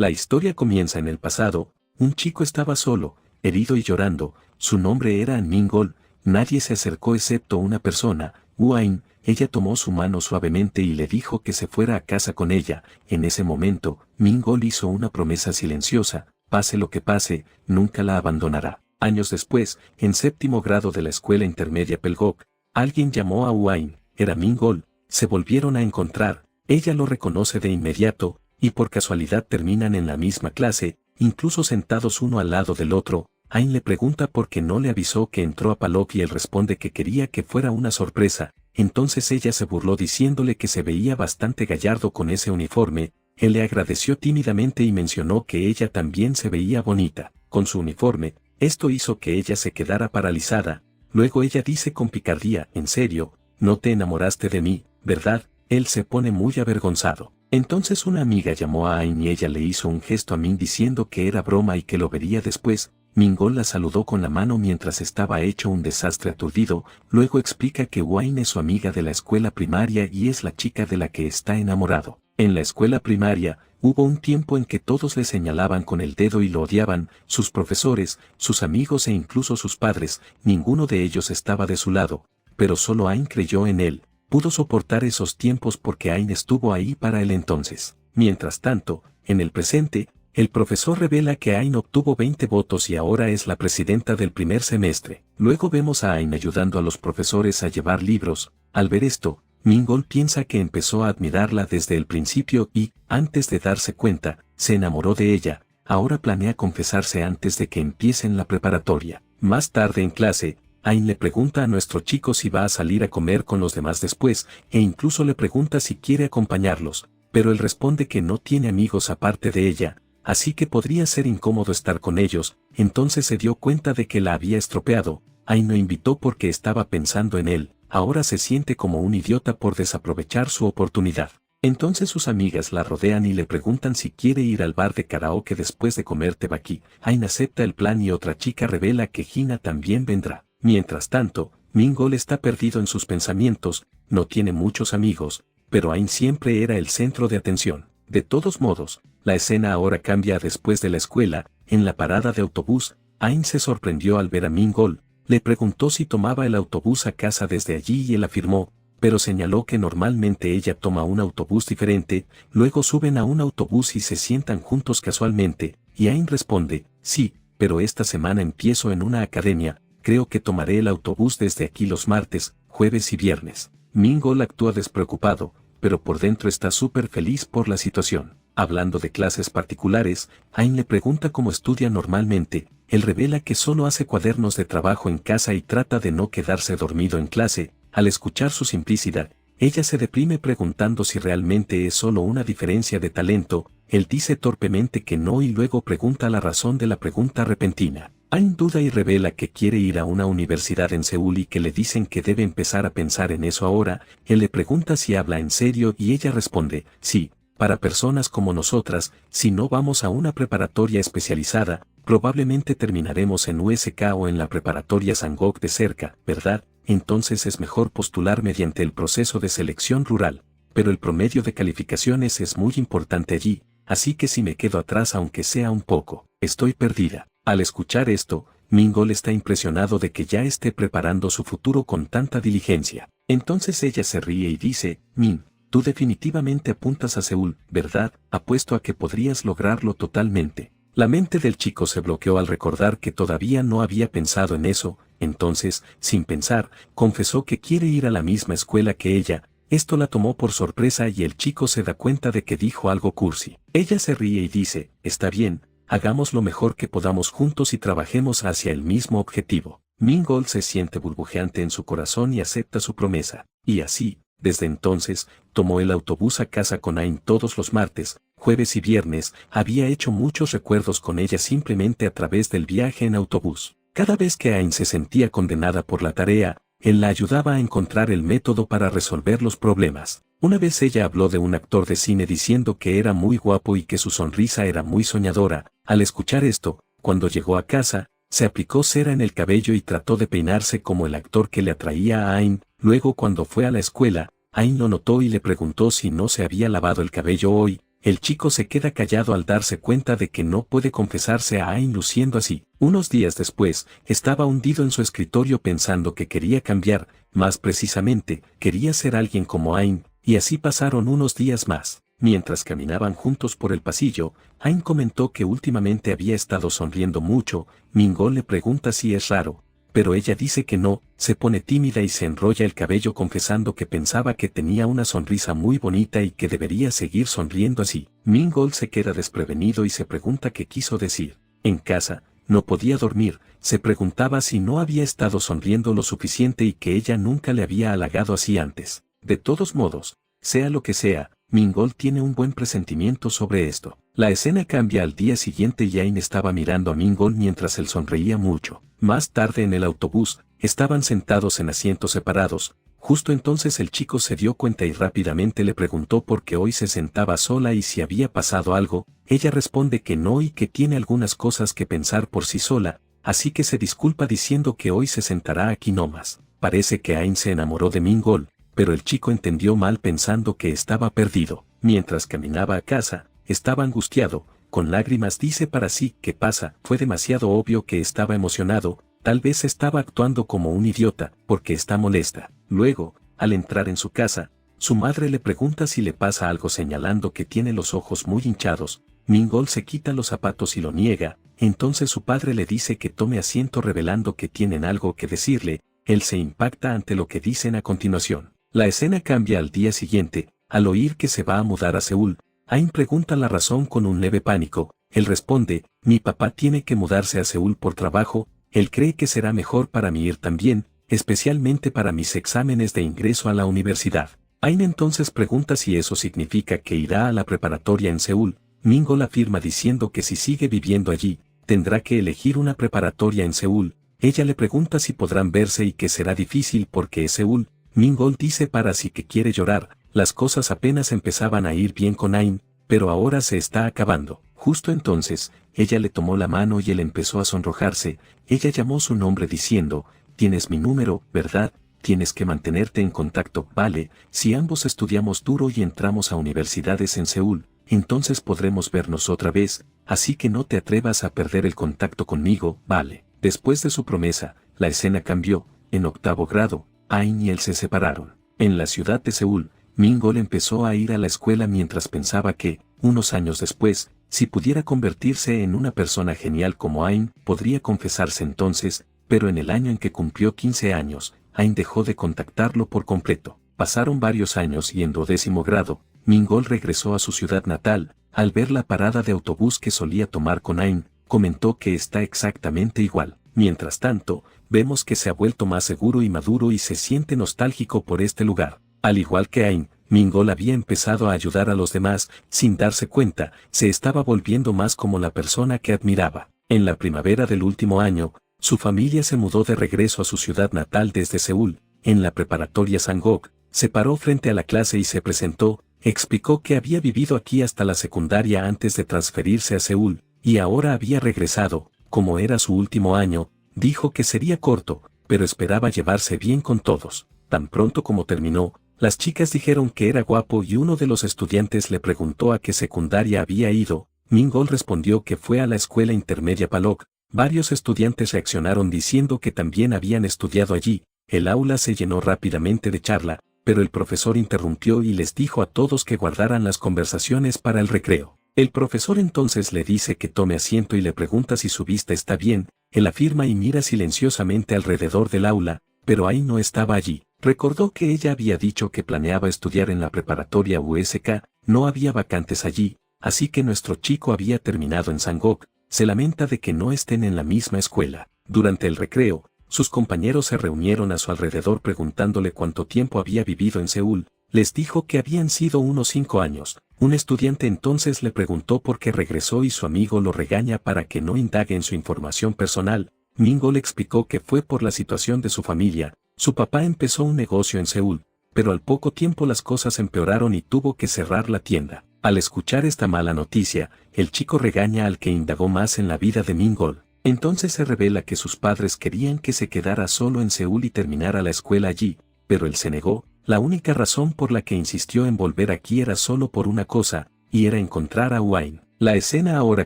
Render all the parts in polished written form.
La historia comienza en el pasado. Un chico estaba solo, herido y llorando. Su nombre era Mingol. Nadie se acercó excepto una persona, Uain. Ella tomó su mano suavemente y le dijo que se fuera a casa con ella. En ese momento, Mingol hizo una promesa silenciosa: pase lo que pase, nunca la abandonará. Años después, en séptimo grado de la escuela intermedia Pelgok, alguien llamó a Uain. Era Mingol. Se volvieron a encontrar. Ella lo reconoce de inmediato, y por casualidad terminan en la misma clase, incluso sentados uno al lado del otro. Ain le pregunta por qué no le avisó que entró a Palok y él responde que quería que fuera una sorpresa. Entonces ella se burló diciéndole que se veía bastante gallardo con ese uniforme. Él le agradeció tímidamente y mencionó que ella también se veía bonita con su uniforme. Esto hizo que ella se quedara paralizada. Luego ella dice con picardía: ¿en serio? ¿No te enamoraste de mí, verdad? Él se pone muy avergonzado. Entonces una amiga llamó a Ain y ella le hizo un gesto a Min diciendo que era broma y que lo vería después. Mingol la saludó con la mano mientras estaba hecho un desastre aturdido. Luego explica que Uain es su amiga de la escuela primaria y es la chica de la que está enamorado. En la escuela primaria, hubo un tiempo en que todos le señalaban con el dedo y lo odiaban, sus profesores, sus amigos e incluso sus padres. Ninguno de ellos estaba de su lado, pero solo Ain creyó en él. Pudo soportar esos tiempos porque Ain estuvo ahí para él entonces. Mientras tanto, en el presente, el profesor revela que Ain obtuvo 20 votos y ahora es la presidenta del primer semestre. Luego vemos a Ain ayudando a los profesores a llevar libros. Al ver esto, Mingol piensa que empezó a admirarla desde el principio y, antes de darse cuenta, se enamoró de ella. Ahora planea confesarse antes de que empiecen la preparatoria. Más tarde en clase, Ain le pregunta a nuestro chico si va a salir a comer con los demás después, e incluso le pregunta si quiere acompañarlos, pero él responde que no tiene amigos aparte de ella, así que podría ser incómodo estar con ellos. Entonces se dio cuenta de que la había estropeado. Ain lo invitó porque estaba pensando en él. Ahora se siente como un idiota por desaprovechar su oportunidad. Entonces sus amigas la rodean y le preguntan si quiere ir al bar de karaoke después de comer tebaki. Ain acepta el plan y otra chica revela que Hina también vendrá. Mientras tanto, Mingol está perdido en sus pensamientos. No tiene muchos amigos, pero Ain siempre era el centro de atención. De todos modos, la escena ahora cambia después de la escuela. En la parada de autobús, Ain se sorprendió al ver a Mingol. Le preguntó si tomaba el autobús a casa desde allí y él afirmó, pero señaló que normalmente ella toma un autobús diferente. Luego suben a un autobús y se sientan juntos casualmente, y Ain responde: sí, pero esta semana empiezo en una academia, creo que tomaré el autobús desde aquí los martes, jueves y viernes. Mingol actúa despreocupado, pero por dentro está súper feliz por la situación. Hablando de clases particulares, Ain le pregunta cómo estudia normalmente. Él revela que solo hace cuadernos de trabajo en casa y trata de no quedarse dormido en clase. Al escuchar su simplicidad, ella se deprime preguntando si realmente es solo una diferencia de talento. Él dice torpemente que no y luego pregunta la razón de la pregunta repentina. Ain duda y revela que quiere ir a una universidad en Seúl y que le dicen que debe empezar a pensar en eso ahora. Él le pregunta si habla en serio y ella responde: sí, para personas como nosotras, si no vamos a una preparatoria especializada, probablemente terminaremos en USK o en la preparatoria Sangok de cerca, ¿verdad? Entonces es mejor postular mediante el proceso de selección rural, pero el promedio de calificaciones es muy importante allí, así que si me quedo atrás aunque sea un poco, estoy perdida. Al escuchar esto, Mingol está impresionado de que ya esté preparando su futuro con tanta diligencia. Entonces ella se ríe y dice: Min, tú definitivamente apuntas a Seúl, ¿verdad? Apuesto a que podrías lograrlo totalmente. La mente del chico se bloqueó al recordar que todavía no había pensado en eso. Entonces, sin pensar, confesó que quiere ir a la misma escuela que ella. Esto la tomó por sorpresa y el chico se da cuenta de que dijo algo cursi. Ella se ríe y dice: está bien, hagamos lo mejor que podamos juntos y trabajemos hacia el mismo objetivo. Mingol se siente burbujeante en su corazón y acepta su promesa. Y así, desde entonces, tomó el autobús a casa con Ain todos los martes, jueves y viernes. Había hecho muchos recuerdos con ella simplemente a través del viaje en autobús. Cada vez que Ain se sentía condenada por la tarea, él la ayudaba a encontrar el método para resolver los problemas. Una vez ella habló de un actor de cine diciendo que era muy guapo y que su sonrisa era muy soñadora. Al escuchar esto, cuando llegó a casa, se aplicó cera en el cabello y trató de peinarse como el actor que le atraía a Ain. Luego cuando fue a la escuela, Ain lo notó y le preguntó si no se había lavado el cabello hoy. el chico se queda callado al darse cuenta de que no puede confesarse a Ain luciendo así. Unos días después, estaba hundido en su escritorio pensando que quería cambiar, más precisamente, quería ser alguien como Ain, y así pasaron unos días más. Mientras caminaban juntos por el pasillo, Ain comentó que últimamente había estado sonriendo mucho. Mingol le pregunta si es raro, pero ella dice que no, se pone tímida y se enrolla el cabello confesando que pensaba que tenía una sonrisa muy bonita y que debería seguir sonriendo así. Mingol se queda desprevenido y se pregunta qué quiso decir. En casa, no podía dormir, se preguntaba si no había estado sonriendo lo suficiente y que ella nunca le había halagado así antes. De todos modos, sea lo que sea, Mingol tiene un buen presentimiento sobre esto. La escena cambia al día siguiente y Ain estaba mirando a Mingol mientras él sonreía mucho. Más tarde en el autobús, estaban sentados en asientos separados. Justo entonces el chico se dio cuenta y rápidamente le preguntó por qué hoy se sentaba sola y si había pasado algo. Ella responde que no y que tiene algunas cosas que pensar por sí sola, así que se disculpa diciendo que hoy se sentará aquí nomás. Parece que Ain se enamoró de Mingol, pero el chico entendió mal pensando que estaba perdido. Mientras caminaba a casa, estaba angustiado, con lágrimas dice para sí, ¿qué pasa? Fue demasiado obvio que estaba emocionado, tal vez estaba actuando como un idiota, porque está molesta. Luego, al entrar en su casa, su madre le pregunta si le pasa algo señalando que tiene los ojos muy hinchados. Mingol se quita los zapatos y lo niega, entonces su padre le dice que tome asiento revelando que tienen algo que decirle. Él se impacta ante lo que dicen a continuación. La escena cambia al día siguiente, al oír que se va a mudar a Seúl. Ain pregunta la razón con un leve pánico. Él responde, mi papá tiene que mudarse a Seúl por trabajo, él cree que será mejor para mí ir también, especialmente para mis exámenes de ingreso a la universidad. Ain entonces pregunta si eso significa que irá a la preparatoria en Seúl. Mingol afirma diciendo que si sigue viviendo allí, tendrá que elegir una preparatoria en Seúl. Ella le pregunta si podrán verse y que será difícil porque es Seúl. Mingol dice para sí que quiere llorar. Las cosas apenas empezaban a ir bien con Ain, pero ahora se está acabando. Justo entonces, ella le tomó la mano y él empezó a sonrojarse. Ella llamó su nombre diciendo, tienes mi número, ¿verdad? Tienes que mantenerte en contacto, ¿vale? Si ambos estudiamos duro y entramos a universidades en Seúl, entonces podremos vernos otra vez, así que no te atrevas a perder el contacto conmigo, ¿vale? Después de su promesa, la escena cambió. En 8º grado, Ain y él se separaron. En la ciudad de Seúl, Mingol empezó a ir a la escuela mientras pensaba que, unos años después, si pudiera convertirse en una persona genial como Ain, podría confesarse entonces, pero en el año en que cumplió 15 años, Ain dejó de contactarlo por completo. Pasaron varios años y en 12º grado, Mingol regresó a su ciudad natal. Al ver la parada de autobús que solía tomar con Ain, comentó que está exactamente igual. Mientras tanto, vemos que se ha vuelto más seguro y maduro y se siente nostálgico por este lugar. Al igual que Ain, Mingol había empezado a ayudar a los demás, sin darse cuenta, se estaba volviendo más como la persona que admiraba. En la primavera del último año, su familia se mudó de regreso a su ciudad natal desde Seúl. En la preparatoria Sangok, se paró frente a la clase y se presentó, explicó que había vivido aquí hasta la secundaria antes de transferirse a Seúl, y ahora había regresado. Como era su último año, dijo que sería corto, pero esperaba llevarse bien con todos. Tan pronto como terminó, las chicas dijeron que era guapo y uno de los estudiantes le preguntó a qué secundaria había ido. Mingol respondió que fue a la escuela intermedia Palok. Varios estudiantes reaccionaron diciendo que también habían estudiado allí. El aula se llenó rápidamente de charla, pero el profesor interrumpió y les dijo a todos que guardaran las conversaciones para el recreo. El profesor entonces le dice que tome asiento y le pregunta si su vista está bien. Él afirma y mira silenciosamente alrededor del aula, pero Ain no estaba allí. Recordó que ella había dicho que planeaba estudiar en la preparatoria USK, no había vacantes allí, así que nuestro chico había terminado en Sangok. Se lamenta de que no estén en la misma escuela. Durante el recreo, sus compañeros se reunieron a su alrededor preguntándole cuánto tiempo había vivido en Seúl. Les dijo que habían sido unos 5 años. Un estudiante entonces le preguntó por qué regresó y su amigo lo regaña para que no indague en su información personal. Mingol explicó que fue por la situación de su familia. Su papá empezó un negocio en Seúl, pero al poco tiempo las cosas empeoraron y tuvo que cerrar la tienda. Al escuchar esta mala noticia, el chico regaña al que indagó más en la vida de Mingol. Entonces se revela que sus padres querían que se quedara solo en Seúl y terminara la escuela allí, pero él se negó. La única razón por la que insistió en volver aquí era solo por una cosa, y era encontrar a Wayne. La escena ahora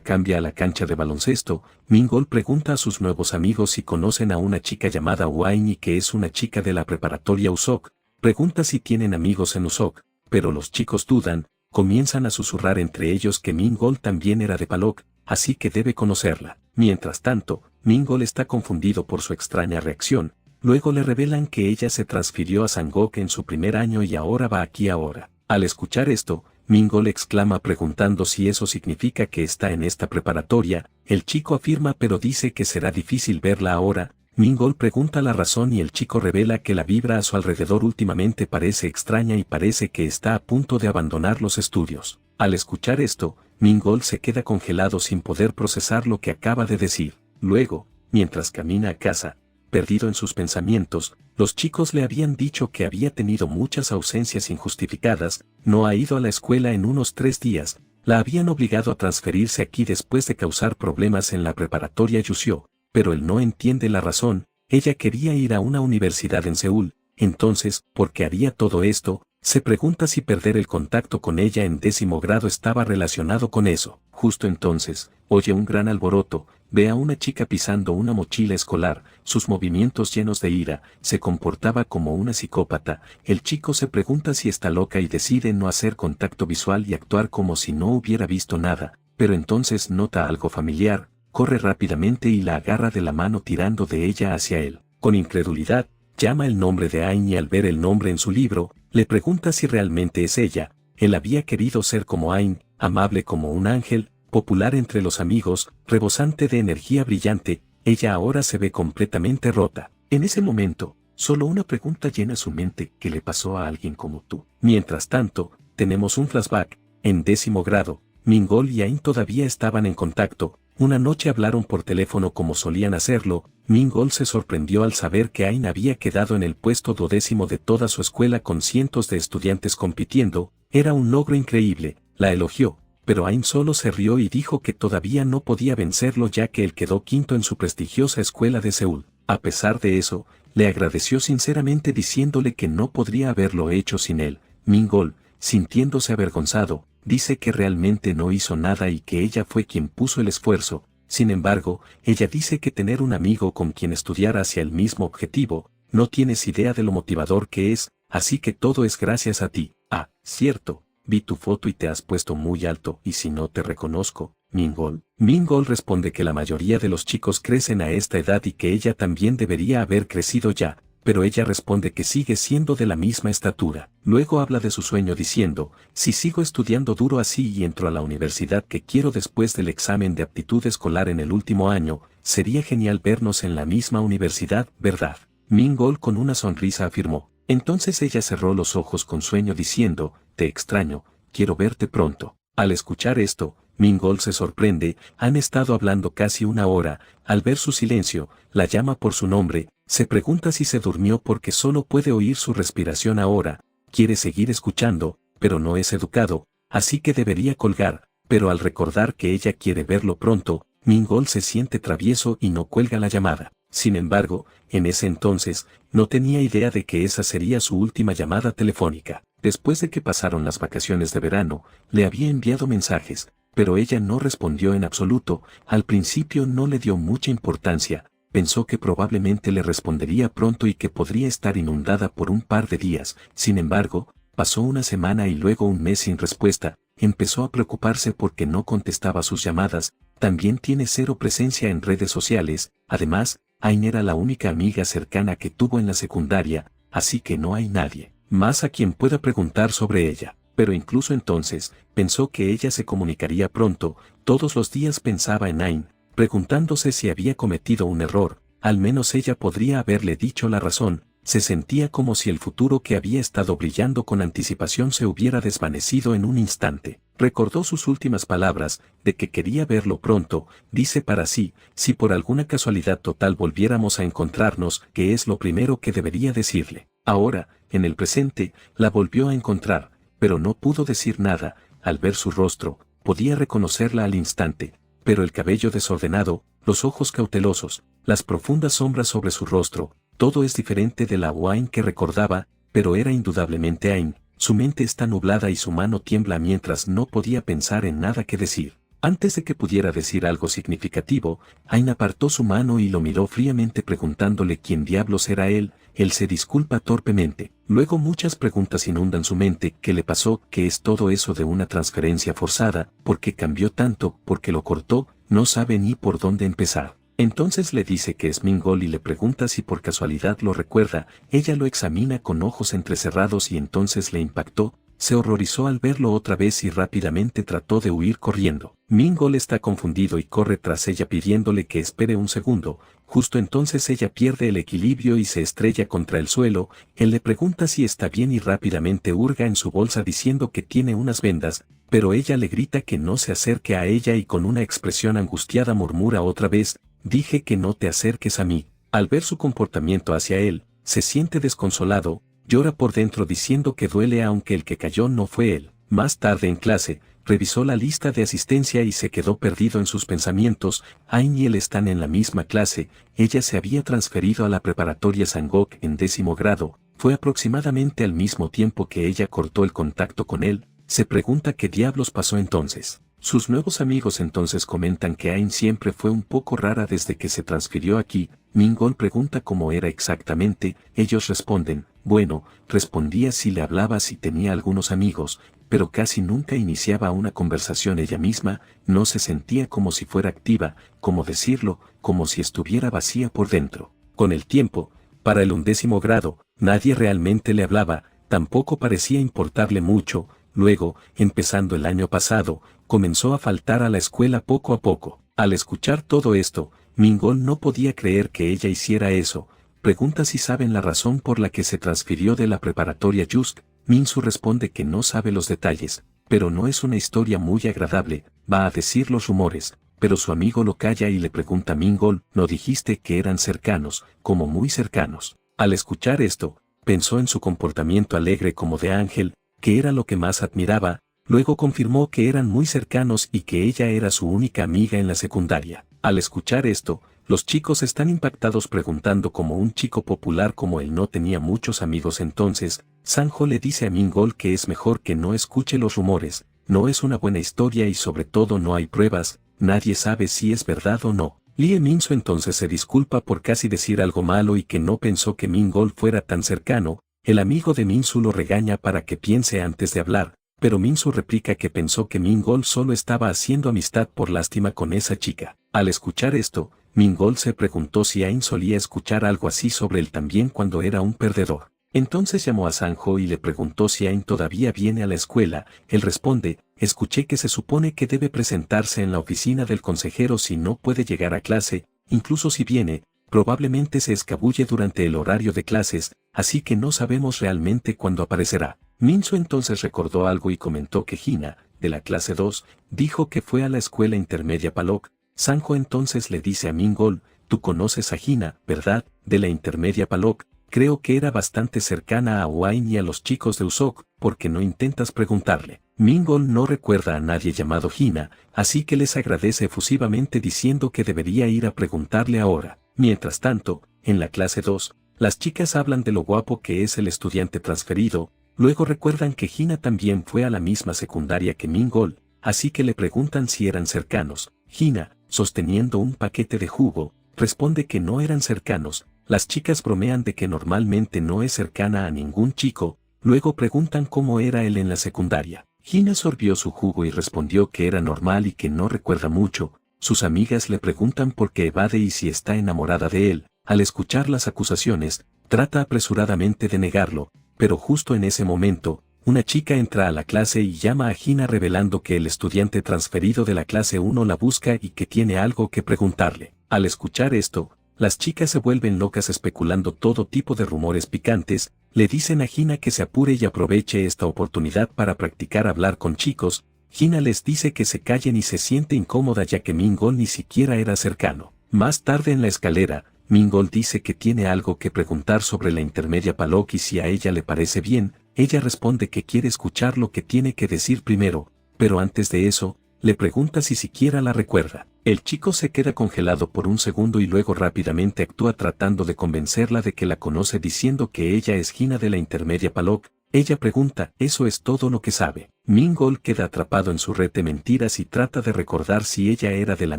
cambia a la cancha de baloncesto. Mingol pregunta a sus nuevos amigos si conocen a una chica llamada Wayne y que es una chica de la preparatoria Usok. Pregunta si tienen amigos en Usok, pero los chicos dudan, comienzan a susurrar entre ellos que Mingol también era de Palok, así que debe conocerla. Mientras tanto, Mingol está confundido por su extraña reacción. Luego le revelan que ella se transfirió a Sangok en su primer año y ahora va aquí ahora. Al escuchar esto, Mingol exclama preguntando si eso significa que está en esta preparatoria. El chico afirma pero dice que será difícil verla ahora. Mingol pregunta la razón y el chico revela que la vibra a su alrededor últimamente parece extraña y parece que está a punto de abandonar los estudios. Al escuchar esto, Mingol se queda congelado sin poder procesar lo que acaba de decir. Luego, mientras camina a casa, perdido en sus pensamientos, los chicos le habían dicho que había tenido muchas ausencias injustificadas, no ha ido a la escuela en unos 3 días, la habían obligado a transferirse aquí después de causar problemas en la preparatoria Yuseo, pero él no entiende la razón. Ella quería ir a una universidad en Seúl, entonces, ¿por qué haría todo esto? Se pregunta si perder el contacto con ella en 10º grado estaba relacionado con eso. Justo entonces, oye un gran alboroto, ve a una chica pisando una mochila escolar, sus movimientos llenos de ira, se comportaba como una psicópata. El chico se pregunta si está loca y decide no hacer contacto visual y actuar como si no hubiera visto nada, pero entonces nota algo familiar, corre rápidamente y la agarra de la mano tirando de ella hacia él. Con incredulidad, llama el nombre de Ain y al ver el nombre en su libro, le pregunta si realmente es ella. Él había querido ser como Ain, amable como un ángel, popular entre los amigos, rebosante de energía brillante. Ella ahora se ve completamente rota. En ese momento, solo una pregunta llena su mente: ¿qué le pasó a alguien como tú? Mientras tanto, tenemos un flashback. En 10º grado, Mingol y Ain todavía estaban en contacto. Una noche hablaron por teléfono como solían hacerlo. Mingol se sorprendió al saber que Ain había quedado en el puesto 12º de toda su escuela con cientos de estudiantes compitiendo. Era un logro increíble, la elogió, pero Ain solo se rió y dijo que todavía no podía vencerlo ya que él quedó 5º en su prestigiosa escuela de Seúl. A pesar de eso, le agradeció sinceramente diciéndole que no podría haberlo hecho sin él. Mingol, sintiéndose avergonzado, dice que realmente no hizo nada y que ella fue quien puso el esfuerzo. Sin embargo, ella dice que tener un amigo con quien estudiar hacia el mismo objetivo, no tienes idea de lo motivador que es, así que todo es gracias a ti. Ah, cierto, vi tu foto y te has puesto muy alto, y si no te reconozco, Mingol. Mingol responde que la mayoría de los chicos crecen a esta edad y que ella también debería haber crecido ya, pero ella responde que sigue siendo de la misma estatura. Luego habla de su sueño diciendo: si sigo estudiando duro así y entro a la universidad que quiero después del examen de aptitud escolar en el último año, sería genial vernos en la misma universidad, ¿verdad? Mingol con una sonrisa afirmó. Entonces ella cerró los ojos con sueño diciendo: te extraño, quiero verte pronto. Al escuchar esto, Mingol se sorprende. Han estado hablando casi 1 hora. Al ver su silencio, la llama por su nombre. Se pregunta si se durmió porque solo puede oír su respiración ahora. Quiere seguir escuchando, pero no es educado, así que debería colgar, pero al recordar que ella quiere verlo pronto, Mingol se siente travieso y no cuelga la llamada. Sin embargo, en ese entonces, no tenía idea de que esa sería su última llamada telefónica. Después de que pasaron las vacaciones de verano, le había enviado mensajes, pero ella no respondió en absoluto. Al principio no le dio mucha importancia. Pensó que probablemente le respondería pronto y que podría estar inundada por un par de días. Sin embargo, pasó 1 semana y luego 1 mes sin respuesta. Empezó a preocuparse porque no contestaba sus llamadas. También tiene 0 presencia en redes sociales. Además, Ain era la única amiga cercana que tuvo en la secundaria, así que no hay nadie más a quien pueda preguntar sobre ella. Pero incluso entonces, pensó que ella se comunicaría pronto. Todos los días pensaba en Ain, preguntándose si había cometido un error. Al menos ella podría haberle dicho la razón. Se sentía como si el futuro que había estado brillando con anticipación se hubiera desvanecido en un instante. Recordó sus últimas palabras, de que quería verlo pronto. Dice para sí: si por alguna casualidad total volviéramos a encontrarnos, ¿qué es lo primero que debería decirle? Ahora, en el presente, la volvió a encontrar, pero no pudo decir nada. Al ver su rostro, podía reconocerla al instante, pero el cabello desordenado, los ojos cautelosos, las profundas sombras sobre su rostro, todo es diferente de la Wayne que recordaba, pero era indudablemente Ain. su mente está nublada y su mano tiembla mientras no podía pensar en nada que decir. Antes de que pudiera decir algo significativo, Ain apartó su mano y lo miró fríamente preguntándole quién diablos era él. Él se disculpa torpemente. Luego muchas preguntas inundan su mente. ¿Qué le pasó? ¿Qué es todo eso de una transferencia forzada? ¿Por qué cambió tanto? ¿Por qué lo cortó? No sabe ni por dónde empezar. Entonces le dice que es Mingol y le pregunta si por casualidad lo recuerda. Ella lo examina con ojos entrecerrados y entonces le impactó. Se horrorizó al verlo otra vez y rápidamente trató de huir corriendo. Mingol está confundido y corre tras ella pidiéndole que espere un segundo. Justo entonces ella pierde el equilibrio y se estrella contra el suelo. Él le pregunta si está bien y rápidamente hurga en su bolsa diciendo que tiene unas vendas, pero ella le grita que no se acerque a ella y con una expresión angustiada murmura otra vez, «Dije que no te acerques a mí». Al ver su comportamiento hacia él, se siente desconsolado. Llora por dentro diciendo que duele aunque el que cayó no fue él. Más tarde en clase, revisó la lista de asistencia y se quedó perdido en sus pensamientos. Ain y él están en la misma clase. Ella se había transferido a la preparatoria Sangok en 10º grado. Fue aproximadamente al mismo tiempo que ella cortó el contacto con él. Se pregunta qué diablos pasó entonces. Sus nuevos amigos entonces comentan que Ain siempre fue un poco rara desde que se transfirió aquí. Mingol pregunta cómo era exactamente. Ellos responden, bueno, respondía si le hablaba si tenía algunos amigos, pero casi nunca iniciaba una conversación ella misma, no se sentía como si fuera activa, como decirlo, como si estuviera vacía por dentro. Con el tiempo, para el 11º grado, nadie realmente le hablaba, tampoco parecía importarle mucho. Luego, empezando el año pasado, comenzó a faltar a la escuela poco a poco. Al escuchar todo esto, Mingol no podía creer que ella hiciera eso. Pregunta si saben la razón por la que se transfirió de la preparatoria Yusk. Minsu responde que no sabe los detalles, pero no es una historia muy agradable, va a decir los rumores, pero su amigo lo calla y le pregunta a Mingol, ¿no dijiste que eran cercanos, como muy cercanos? Al escuchar esto, pensó en su comportamiento alegre como de ángel, que era lo que más admiraba. Luego confirmó que eran muy cercanos y que ella era su única amiga en la secundaria. Al escuchar esto, los chicos están impactados preguntando cómo un chico popular como él no tenía muchos amigos entonces. Sanjo le dice a Mingol que es mejor que no escuche los rumores, no es una buena historia y sobre todo no hay pruebas, nadie sabe si es verdad o no. Lie Minsu entonces se disculpa por casi decir algo malo y que no pensó que Mingol fuera tan cercano. El amigo de Minsu lo regaña para que piense antes de hablar, pero Minsu replica que pensó que Mingol solo estaba haciendo amistad por lástima con esa chica. Al escuchar esto, Mingol se preguntó si Ain solía escuchar algo así sobre él también cuando era un perdedor. Entonces llamó a Sanjo y le preguntó si Ain todavía viene a la escuela. Él responde, escuché que se supone que debe presentarse en la oficina del consejero si no puede llegar a clase, incluso si viene, probablemente se escabulle durante el horario de clases, así que no sabemos realmente cuándo aparecerá. Minsu entonces recordó algo y comentó que Hina, de la clase 2, dijo que fue a la escuela intermedia Palok. Sanjo entonces le dice a Mingol, tú conoces a Hina, ¿verdad? De la intermedia Palok, creo que era bastante cercana a Wain y a los chicos de Usok, ¿por qué no intentas preguntarle? Mingol no recuerda a nadie llamado Hina, así que les agradece efusivamente diciendo que debería ir a preguntarle ahora. Mientras tanto, en la clase 2, las chicas hablan de lo guapo que es el estudiante transferido. Luego recuerdan que Hina también fue a la misma secundaria que Mingol, así que le preguntan si eran cercanos. Hina, sosteniendo un paquete de jugo, responde que no eran cercanos. Las chicas bromean de que normalmente no es cercana a ningún chico. Luego preguntan cómo era él en la secundaria. Hina sorbió su jugo y respondió que era normal y que no recuerda mucho. Sus amigas le preguntan por qué evade y si está enamorada de él. Al escuchar las acusaciones, trata apresuradamente de negarlo, pero justo en ese momento, una chica entra a la clase y llama a Hina revelando que el estudiante transferido de la clase 1 la busca y que tiene algo que preguntarle. Al escuchar esto, las chicas se vuelven locas especulando todo tipo de rumores picantes. Le dicen a Hina que se apure y aproveche esta oportunidad para practicar hablar con chicos. Hina les dice que se callen y se siente incómoda ya que Mingol ni siquiera era cercano. Más tarde en la escalera, Mingol dice que tiene algo que preguntar sobre la intermedia Palok y si a ella le parece bien. Ella responde que quiere escuchar lo que tiene que decir primero, pero antes de eso, le pregunta si siquiera la recuerda. El chico se queda congelado por un segundo y luego rápidamente actúa tratando de convencerla de que la conoce diciendo que ella es Hina de la intermedia Palok. Ella pregunta, ¿eso es todo lo que sabe? Mingol queda atrapado en su red de mentiras y trata de recordar si ella era de la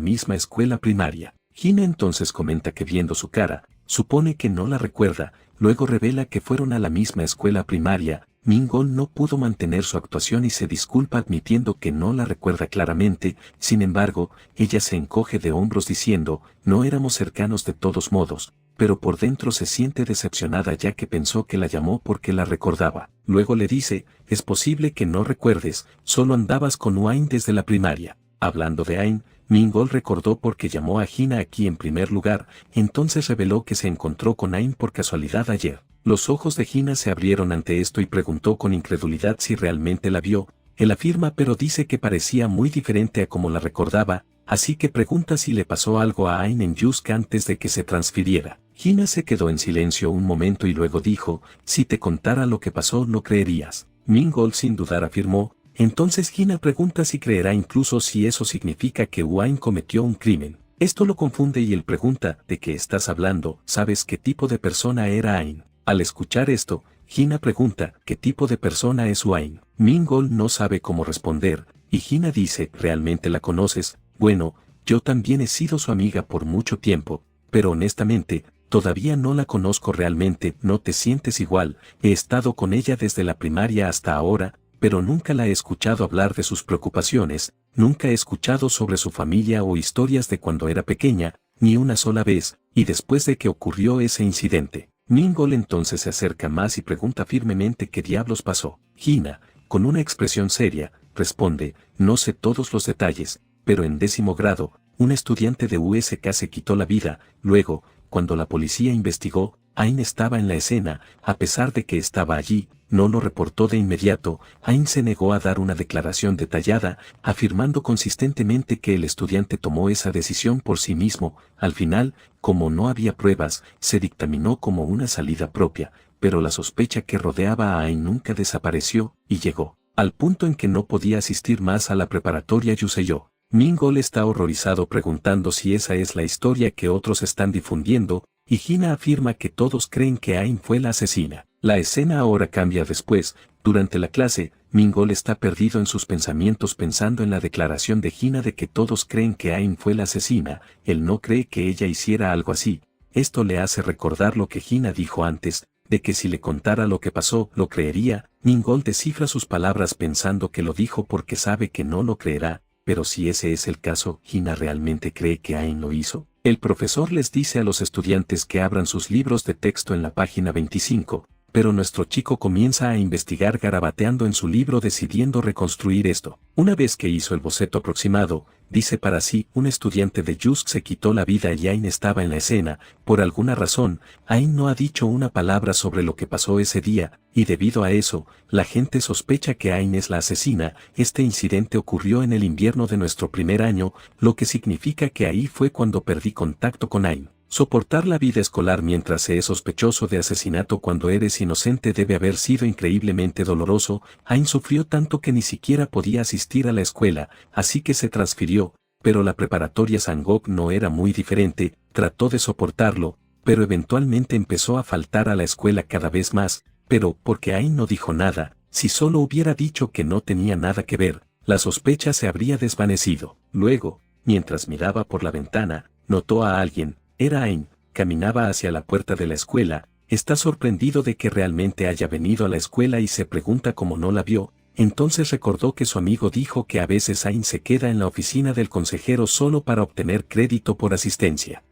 misma escuela primaria. Hina entonces comenta que viendo su cara, supone que no la recuerda, luego revela que fueron a la misma escuela primaria. Mingol no pudo mantener su actuación y se disculpa admitiendo que no la recuerda claramente, sin embargo, ella se encoge de hombros diciendo, no éramos cercanos de todos modos, pero por dentro se siente decepcionada ya que pensó que la llamó porque la recordaba. Luego le dice, es posible que no recuerdes, solo andabas con Ain desde la primaria. Hablando de Ain, Mingol recordó por qué llamó a Hina aquí en primer lugar, entonces reveló que se encontró con Ain por casualidad ayer. Los ojos de Hina se abrieron ante esto y preguntó con incredulidad si realmente la vio. Él afirma pero dice que parecía muy diferente a como la recordaba, así que pregunta si le pasó algo a Ain en Yusk antes de que se transfiriera. Hina se quedó en silencio un momento y luego dijo, si te contara lo que pasó no creerías. Mingol sin dudar afirmó, entonces Hina pregunta si creerá incluso si eso significa que Ain cometió un crimen. Esto lo confunde y él pregunta, ¿de qué estás hablando? ¿Sabes qué tipo de persona era Ain? Al escuchar esto, Hina pregunta, ¿qué tipo de persona es Ain? Mingol no sabe cómo responder, y Hina dice, ¿realmente la conoces? Bueno, yo también he sido su amiga por mucho tiempo, pero honestamente, todavía no la conozco realmente, no te sientes igual, he estado con ella desde la primaria hasta ahora, pero nunca la he escuchado hablar de sus preocupaciones, nunca he escuchado sobre su familia o historias de cuando era pequeña, ni una sola vez, y después de que ocurrió ese incidente. Mingol entonces se acerca más y pregunta firmemente qué diablos pasó. Hina, con una expresión seria, responde, no sé todos los detalles, pero en 10º grado, un estudiante de USK se quitó la vida, luego, cuando la policía investigó, Ain estaba en la escena, a pesar de que estaba allí, no lo reportó de inmediato, Ain se negó a dar una declaración detallada, afirmando consistentemente que el estudiante tomó esa decisión por sí mismo, al final, como no había pruebas, se dictaminó como una salida propia, pero la sospecha que rodeaba a Ain nunca desapareció, y llegó al punto en que no podía asistir más a la preparatoria Yuseyo. Mingol está horrorizado preguntando si esa es la historia que otros están difundiendo, y Hina afirma que todos creen que Ain fue la asesina. La escena ahora cambia después, durante la clase, Mingol está perdido en sus pensamientos pensando en la declaración de Hina de que todos creen que Ain fue la asesina, él no cree que ella hiciera algo así. Esto le hace recordar lo que Hina dijo antes, de que si le contara lo que pasó, lo creería. Mingol descifra sus palabras pensando que lo dijo porque sabe que no lo creerá. Pero si ese es el caso, ¿Hina realmente cree que Ain lo hizo? El profesor les dice a los estudiantes que abran sus libros de texto en la página 25, pero nuestro chico comienza a investigar garabateando en su libro decidiendo reconstruir esto. Una vez que hizo el boceto aproximado, dice para sí, un estudiante de Yusk se quitó la vida y Ain estaba en la escena. Por alguna razón, Ain no ha dicho una palabra sobre lo que pasó ese día, y debido a eso, la gente sospecha que Ain es la asesina. Este incidente ocurrió en el invierno de nuestro primer año, lo que significa que ahí fue cuando perdí contacto con Ain. Soportar la vida escolar mientras se es sospechoso de asesinato cuando eres inocente debe haber sido increíblemente doloroso. Ain sufrió tanto que ni siquiera podía asistir a la escuela, así que se transfirió, pero la preparatoria Sangok no era muy diferente, trató de soportarlo, pero eventualmente empezó a faltar a la escuela cada vez más, pero porque Ain no dijo nada, si solo hubiera dicho que no tenía nada que ver, la sospecha se habría desvanecido. Luego, mientras miraba por la ventana, notó a alguien. Era Ain, caminaba hacia la puerta de la escuela, está sorprendido de que realmente haya venido a la escuela y se pregunta cómo no la vio, entonces recordó que su amigo dijo que a veces Ain se queda en la oficina del consejero solo para obtener crédito por asistencia.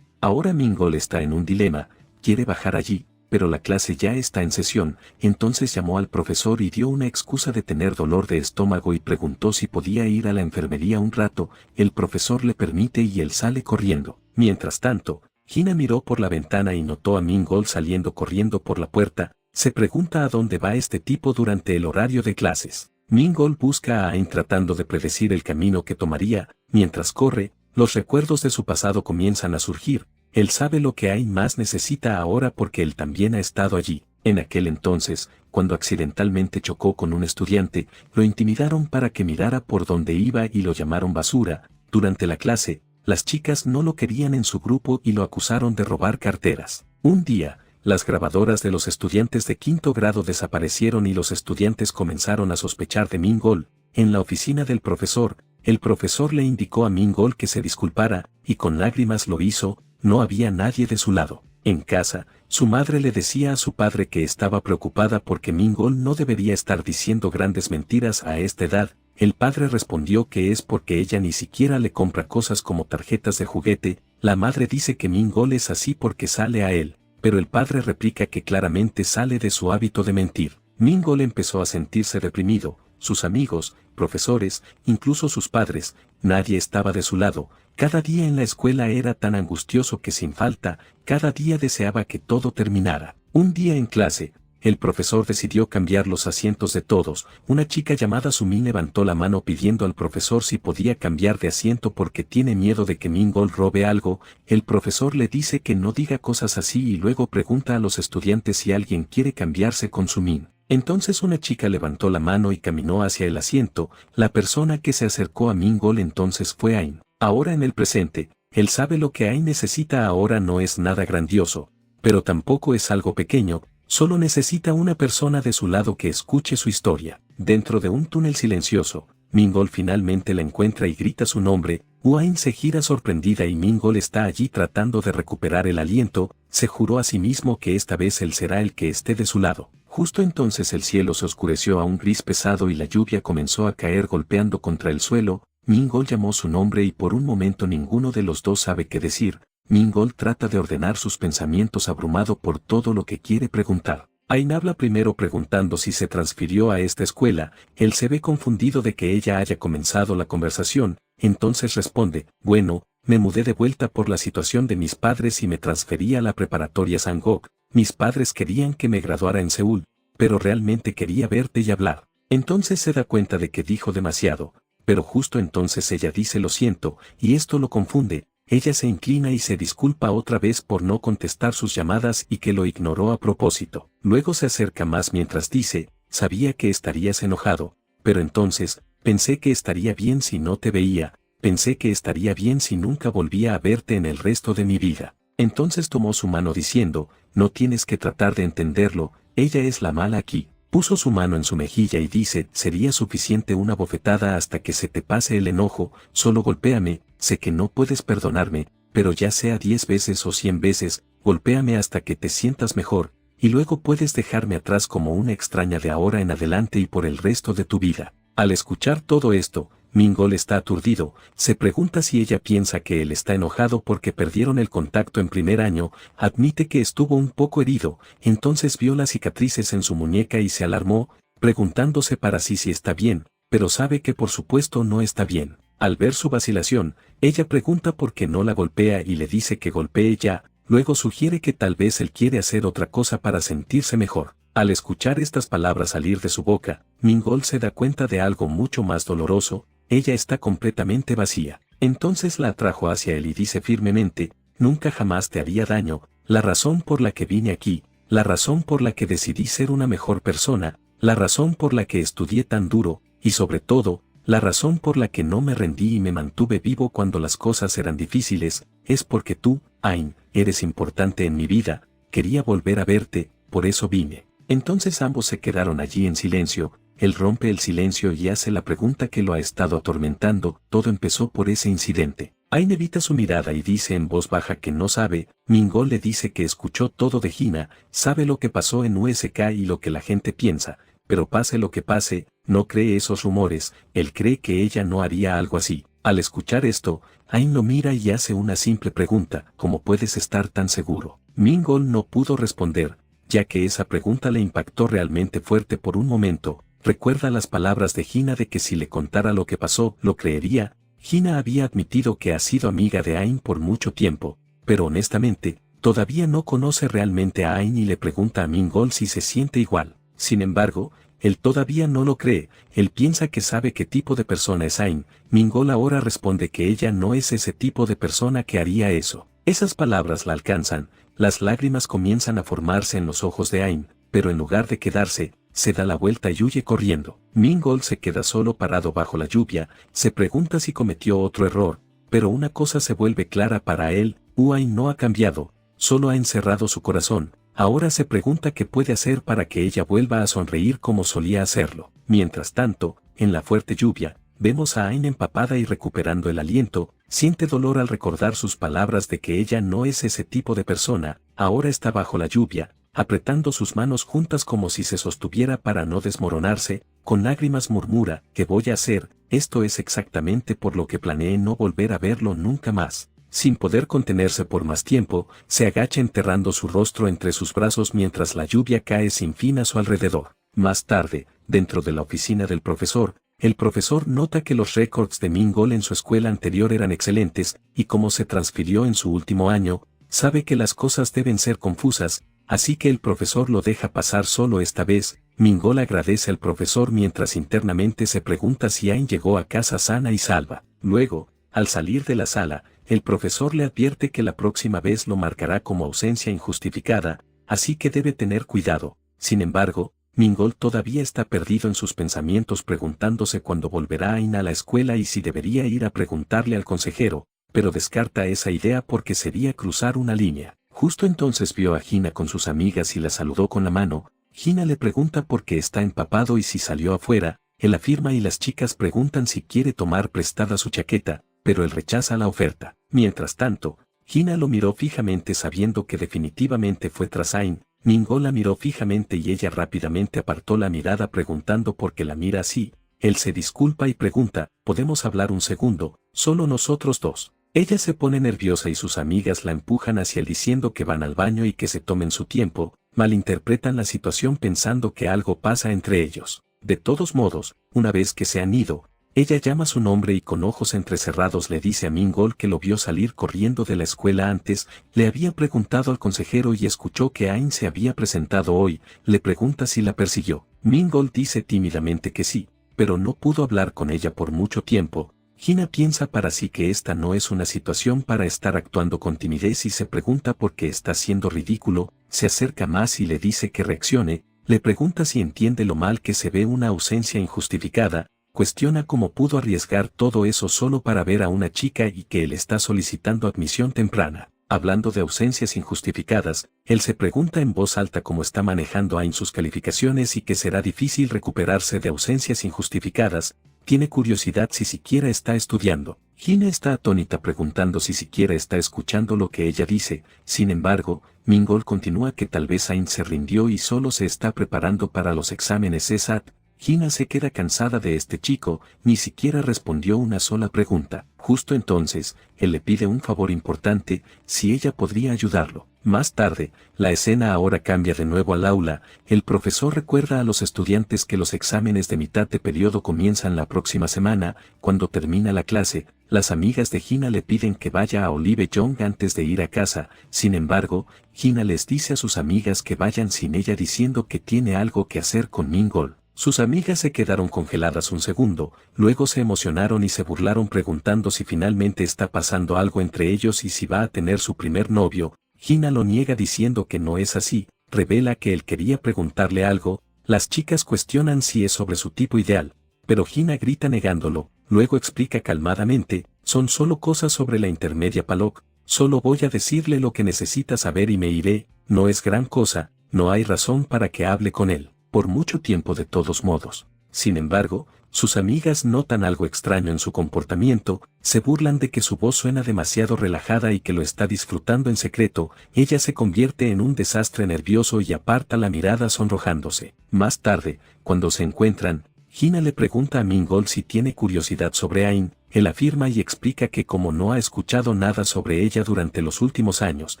Ahora Mingol está en un dilema, quiere bajar allí, pero la clase ya está en sesión, entonces llamó al profesor y dio una excusa de tener dolor de estómago y preguntó si podía ir a la enfermería un rato, el profesor le permite y él sale corriendo. Mientras tanto, Hina miró por la ventana y notó a Mingol saliendo corriendo por la puerta, se pregunta a dónde va este tipo durante el horario de clases. Mingol busca a Ain tratando de predecir el camino que tomaría, mientras corre, los recuerdos de su pasado comienzan a surgir, él sabe lo que Ain más necesita ahora porque él también ha estado allí. En aquel entonces, cuando accidentalmente chocó con un estudiante, lo intimidaron para que mirara por donde iba y lo llamaron basura. Durante la clase, las chicas no lo querían en su grupo y lo acusaron de robar carteras. Un día, las grabadoras de los estudiantes de quinto grado desaparecieron y los estudiantes comenzaron a sospechar de Mingol. En la oficina del profesor, el profesor le indicó a Mingol que se disculpara, y con lágrimas lo hizo. No había nadie de su lado. En casa, su madre le decía a su padre que estaba preocupada porque Mingol no debería estar diciendo grandes mentiras a esta edad. El padre respondió que es porque ella ni siquiera le compra cosas como tarjetas de juguete. La madre dice que Mingol es así porque sale a él, pero el padre replica que claramente sale de su hábito de mentir. Mingol empezó a sentirse deprimido. Sus amigos, profesores, incluso sus padres, nadie estaba de su lado. Cada día en la escuela era tan angustioso que sin falta, cada día deseaba que todo terminara. Un día en clase, el profesor decidió cambiar los asientos de todos. Una chica llamada Sumin levantó la mano pidiendo al profesor si podía cambiar de asiento porque tiene miedo de que Mingol robe algo. El profesor le dice que no diga cosas así y luego pregunta a los estudiantes si alguien quiere cambiarse con Sumin. Entonces una chica levantó la mano y caminó hacia el asiento. La persona que se acercó a Mingol entonces fue Ain. Ahora en el presente, él sabe lo que Ain necesita ahora no es nada grandioso, pero tampoco es algo pequeño, solo necesita una persona de su lado que escuche su historia. Dentro de un túnel silencioso, Mingol finalmente la encuentra y grita su nombre. Ain se gira sorprendida y Mingol está allí tratando de recuperar el aliento. Se juró a sí mismo que esta vez él será el que esté de su lado. Justo entonces el cielo se oscureció a un gris pesado y la lluvia comenzó a caer golpeando contra el suelo. Mingol llamó su nombre y por un momento ninguno de los dos sabe qué decir. Mingol trata de ordenar sus pensamientos abrumado por todo lo que quiere preguntar. Ain habla primero preguntando si se transfirió a esta escuela. Él se ve confundido de que ella haya comenzado la conversación. Entonces responde, bueno, me mudé de vuelta por la situación de mis padres y me transferí a la preparatoria Sangok. Mis padres querían que me graduara en Seúl, pero realmente quería verte y hablar. Entonces se da cuenta de que dijo demasiado, pero justo entonces ella dice lo siento, y esto lo confunde. Ella se inclina y se disculpa otra vez por no contestar sus llamadas y que lo ignoró a propósito. Luego se acerca más mientras dice, sabía que estarías enojado, pero entonces, pensé que estaría bien si no te veía, pensé que estaría bien si nunca volvía a verte en el resto de mi vida. Entonces tomó su mano diciendo, no tienes que tratar de entenderlo, ella es la mala aquí. Puso su mano en su mejilla y dice, sería suficiente una bofetada hasta que se te pase el enojo, solo golpéame, sé que no puedes perdonarme, pero ya sea 10 veces o 100 veces, golpéame hasta que te sientas mejor, y luego puedes dejarme atrás como una extraña de ahora en adelante y por el resto de tu vida. Al escuchar todo esto, Mingol está aturdido, se pregunta si ella piensa que él está enojado porque perdieron el contacto en primer año, admite que estuvo un poco herido, entonces vio las cicatrices en su muñeca y se alarmó, preguntándose para sí si está bien, pero sabe que por supuesto no está bien. Al ver su vacilación, ella pregunta por qué no la golpea y le dice que golpee ya, luego sugiere que tal vez él quiere hacer otra cosa para sentirse mejor. Al escuchar estas palabras salir de su boca, Mingol se da cuenta de algo mucho más doloroso. Ella está completamente vacía. Entonces la atrajo hacia él y dice firmemente, nunca jamás te haría daño, la razón por la que vine aquí, la razón por la que decidí ser una mejor persona, la razón por la que estudié tan duro, y sobre todo, la razón por la que no me rendí y me mantuve vivo cuando las cosas eran difíciles, es porque tú, Ain, eres importante en mi vida, quería volver a verte, por eso vine. Entonces ambos se quedaron allí en silencio. Él rompe el silencio y hace la pregunta que lo ha estado atormentando. Todo empezó por ese incidente. Ain evita su mirada y dice en voz baja que no sabe. Mingol le dice que escuchó todo de Hina, sabe lo que pasó en USK y lo que la gente piensa, pero pase lo que pase, no cree esos rumores, él cree que ella no haría algo así. Al escuchar esto, Ain lo mira y hace una simple pregunta, ¿cómo puedes estar tan seguro? Mingol no pudo responder, ya que esa pregunta le impactó realmente fuerte por un momento. Recuerda las palabras de Hina de que si le contara lo que pasó, lo creería. Hina había admitido que ha sido amiga de Ain por mucho tiempo, pero honestamente, todavía no conoce realmente a Ain y le pregunta a Mingol si se siente igual. Sin embargo, él todavía no lo cree, él piensa que sabe qué tipo de persona es Ain. Mingol ahora responde que ella no es ese tipo de persona que haría eso. Esas palabras la alcanzan, las lágrimas comienzan a formarse en los ojos de Ain, pero en lugar de quedarse, se da la vuelta y huye corriendo. Mingol se queda solo parado bajo la lluvia, se pregunta si cometió otro error, pero una cosa se vuelve clara para él, Ain no ha cambiado, solo ha encerrado su corazón. Ahora se pregunta qué puede hacer para que ella vuelva a sonreír como solía hacerlo. Mientras tanto, en la fuerte lluvia, vemos a Ain empapada y recuperando el aliento, siente dolor al recordar sus palabras de que ella no es ese tipo de persona, ahora está bajo la lluvia, apretando sus manos juntas como si se sostuviera para no desmoronarse, con lágrimas murmura, ¿qué voy a hacer? Esto es exactamente por lo que planeé no volver a verlo nunca más. Sin poder contenerse por más tiempo, se agacha enterrando su rostro entre sus brazos mientras la lluvia cae sin fin a su alrededor. Más tarde, dentro de la oficina del profesor, el profesor nota que los récords de Mingol en su escuela anterior eran excelentes, y como se transfirió en su último año, sabe que las cosas deben ser confusas, así que el profesor lo deja pasar solo esta vez. Mingol agradece al profesor mientras internamente se pregunta si Ain llegó a casa sana y salva. Luego, al salir de la sala, el profesor le advierte que la próxima vez lo marcará como ausencia injustificada, así que debe tener cuidado. Sin embargo, Mingol todavía está perdido en sus pensamientos preguntándose cuándo volverá Ain a la escuela y si debería ir a preguntarle al consejero, pero descarta esa idea porque sería cruzar una línea. Justo entonces vio a Hina con sus amigas y la saludó con la mano. Hina le pregunta por qué está empapado y si salió afuera. Él afirma y las chicas preguntan si quiere tomar prestada su chaqueta, pero él rechaza la oferta. Mientras tanto, Hina lo miró fijamente sabiendo que definitivamente fue tras Ain. Mingol la miró fijamente y ella rápidamente apartó la mirada preguntando por qué la mira así. Él se disculpa y pregunta, ¿podemos hablar un segundo? Solo nosotros dos. Ella se pone nerviosa y sus amigas la empujan hacia él diciendo que van al baño y que se tomen su tiempo. Malinterpretan la situación pensando que algo pasa entre ellos. De todos modos, una vez que se han ido, ella llama su nombre y con ojos entrecerrados le dice a Mingol que lo vio salir corriendo de la escuela antes, le había preguntado al consejero y escuchó que Ain se había presentado hoy, le pregunta si la persiguió. Mingol dice tímidamente que sí, pero no pudo hablar con ella por mucho tiempo. Hina piensa para sí que esta no es una situación para estar actuando con timidez y se pregunta por qué está siendo ridículo, se acerca más y le dice que reaccione, le pregunta si entiende lo mal que se ve una ausencia injustificada, cuestiona cómo pudo arriesgar todo eso solo para ver a una chica y que él está solicitando admisión temprana. Hablando de ausencias injustificadas, él se pregunta en voz alta cómo está manejando Ain sus calificaciones y que será difícil recuperarse de ausencias injustificadas. Tiene curiosidad si siquiera está estudiando. Hina está atónita preguntando si siquiera está escuchando lo que ella dice. Sin embargo, Mingol continúa que tal vez Ain se rindió y solo se está preparando para los exámenes ESAT. Hina se queda cansada de este chico, ni siquiera respondió una sola pregunta. Justo entonces, él le pide un favor importante, si ella podría ayudarlo. Más tarde, la escena ahora cambia de nuevo al aula. El profesor recuerda a los estudiantes que los exámenes de mitad de periodo comienzan la próxima semana. Cuando termina la clase, las amigas de Hina le piden que vaya a Olive Young antes de ir a casa. Sin embargo, Hina les dice a sus amigas que vayan sin ella diciendo que tiene algo que hacer con Mingol. Sus amigas se quedaron congeladas un segundo, luego se emocionaron y se burlaron preguntando si finalmente está pasando algo entre ellos y si va a tener su primer novio. Hina lo niega diciendo que no es así, revela que él quería preguntarle algo, las chicas cuestionan si es sobre su tipo ideal, pero Hina grita negándolo, luego explica calmadamente, son solo cosas sobre la intermedia Palok, solo voy a decirle lo que necesita saber y me iré, no es gran cosa, no hay razón para que hable con él. Por mucho tiempo de todos modos. Sin embargo, sus amigas notan algo extraño en su comportamiento, se burlan de que su voz suena demasiado relajada y que lo está disfrutando en secreto, ella se convierte en un desastre nervioso y aparta la mirada sonrojándose. Más tarde, cuando se encuentran, Hina le pregunta a Mingol si tiene curiosidad sobre Ain, él afirma y explica que como no ha escuchado nada sobre ella durante los últimos años,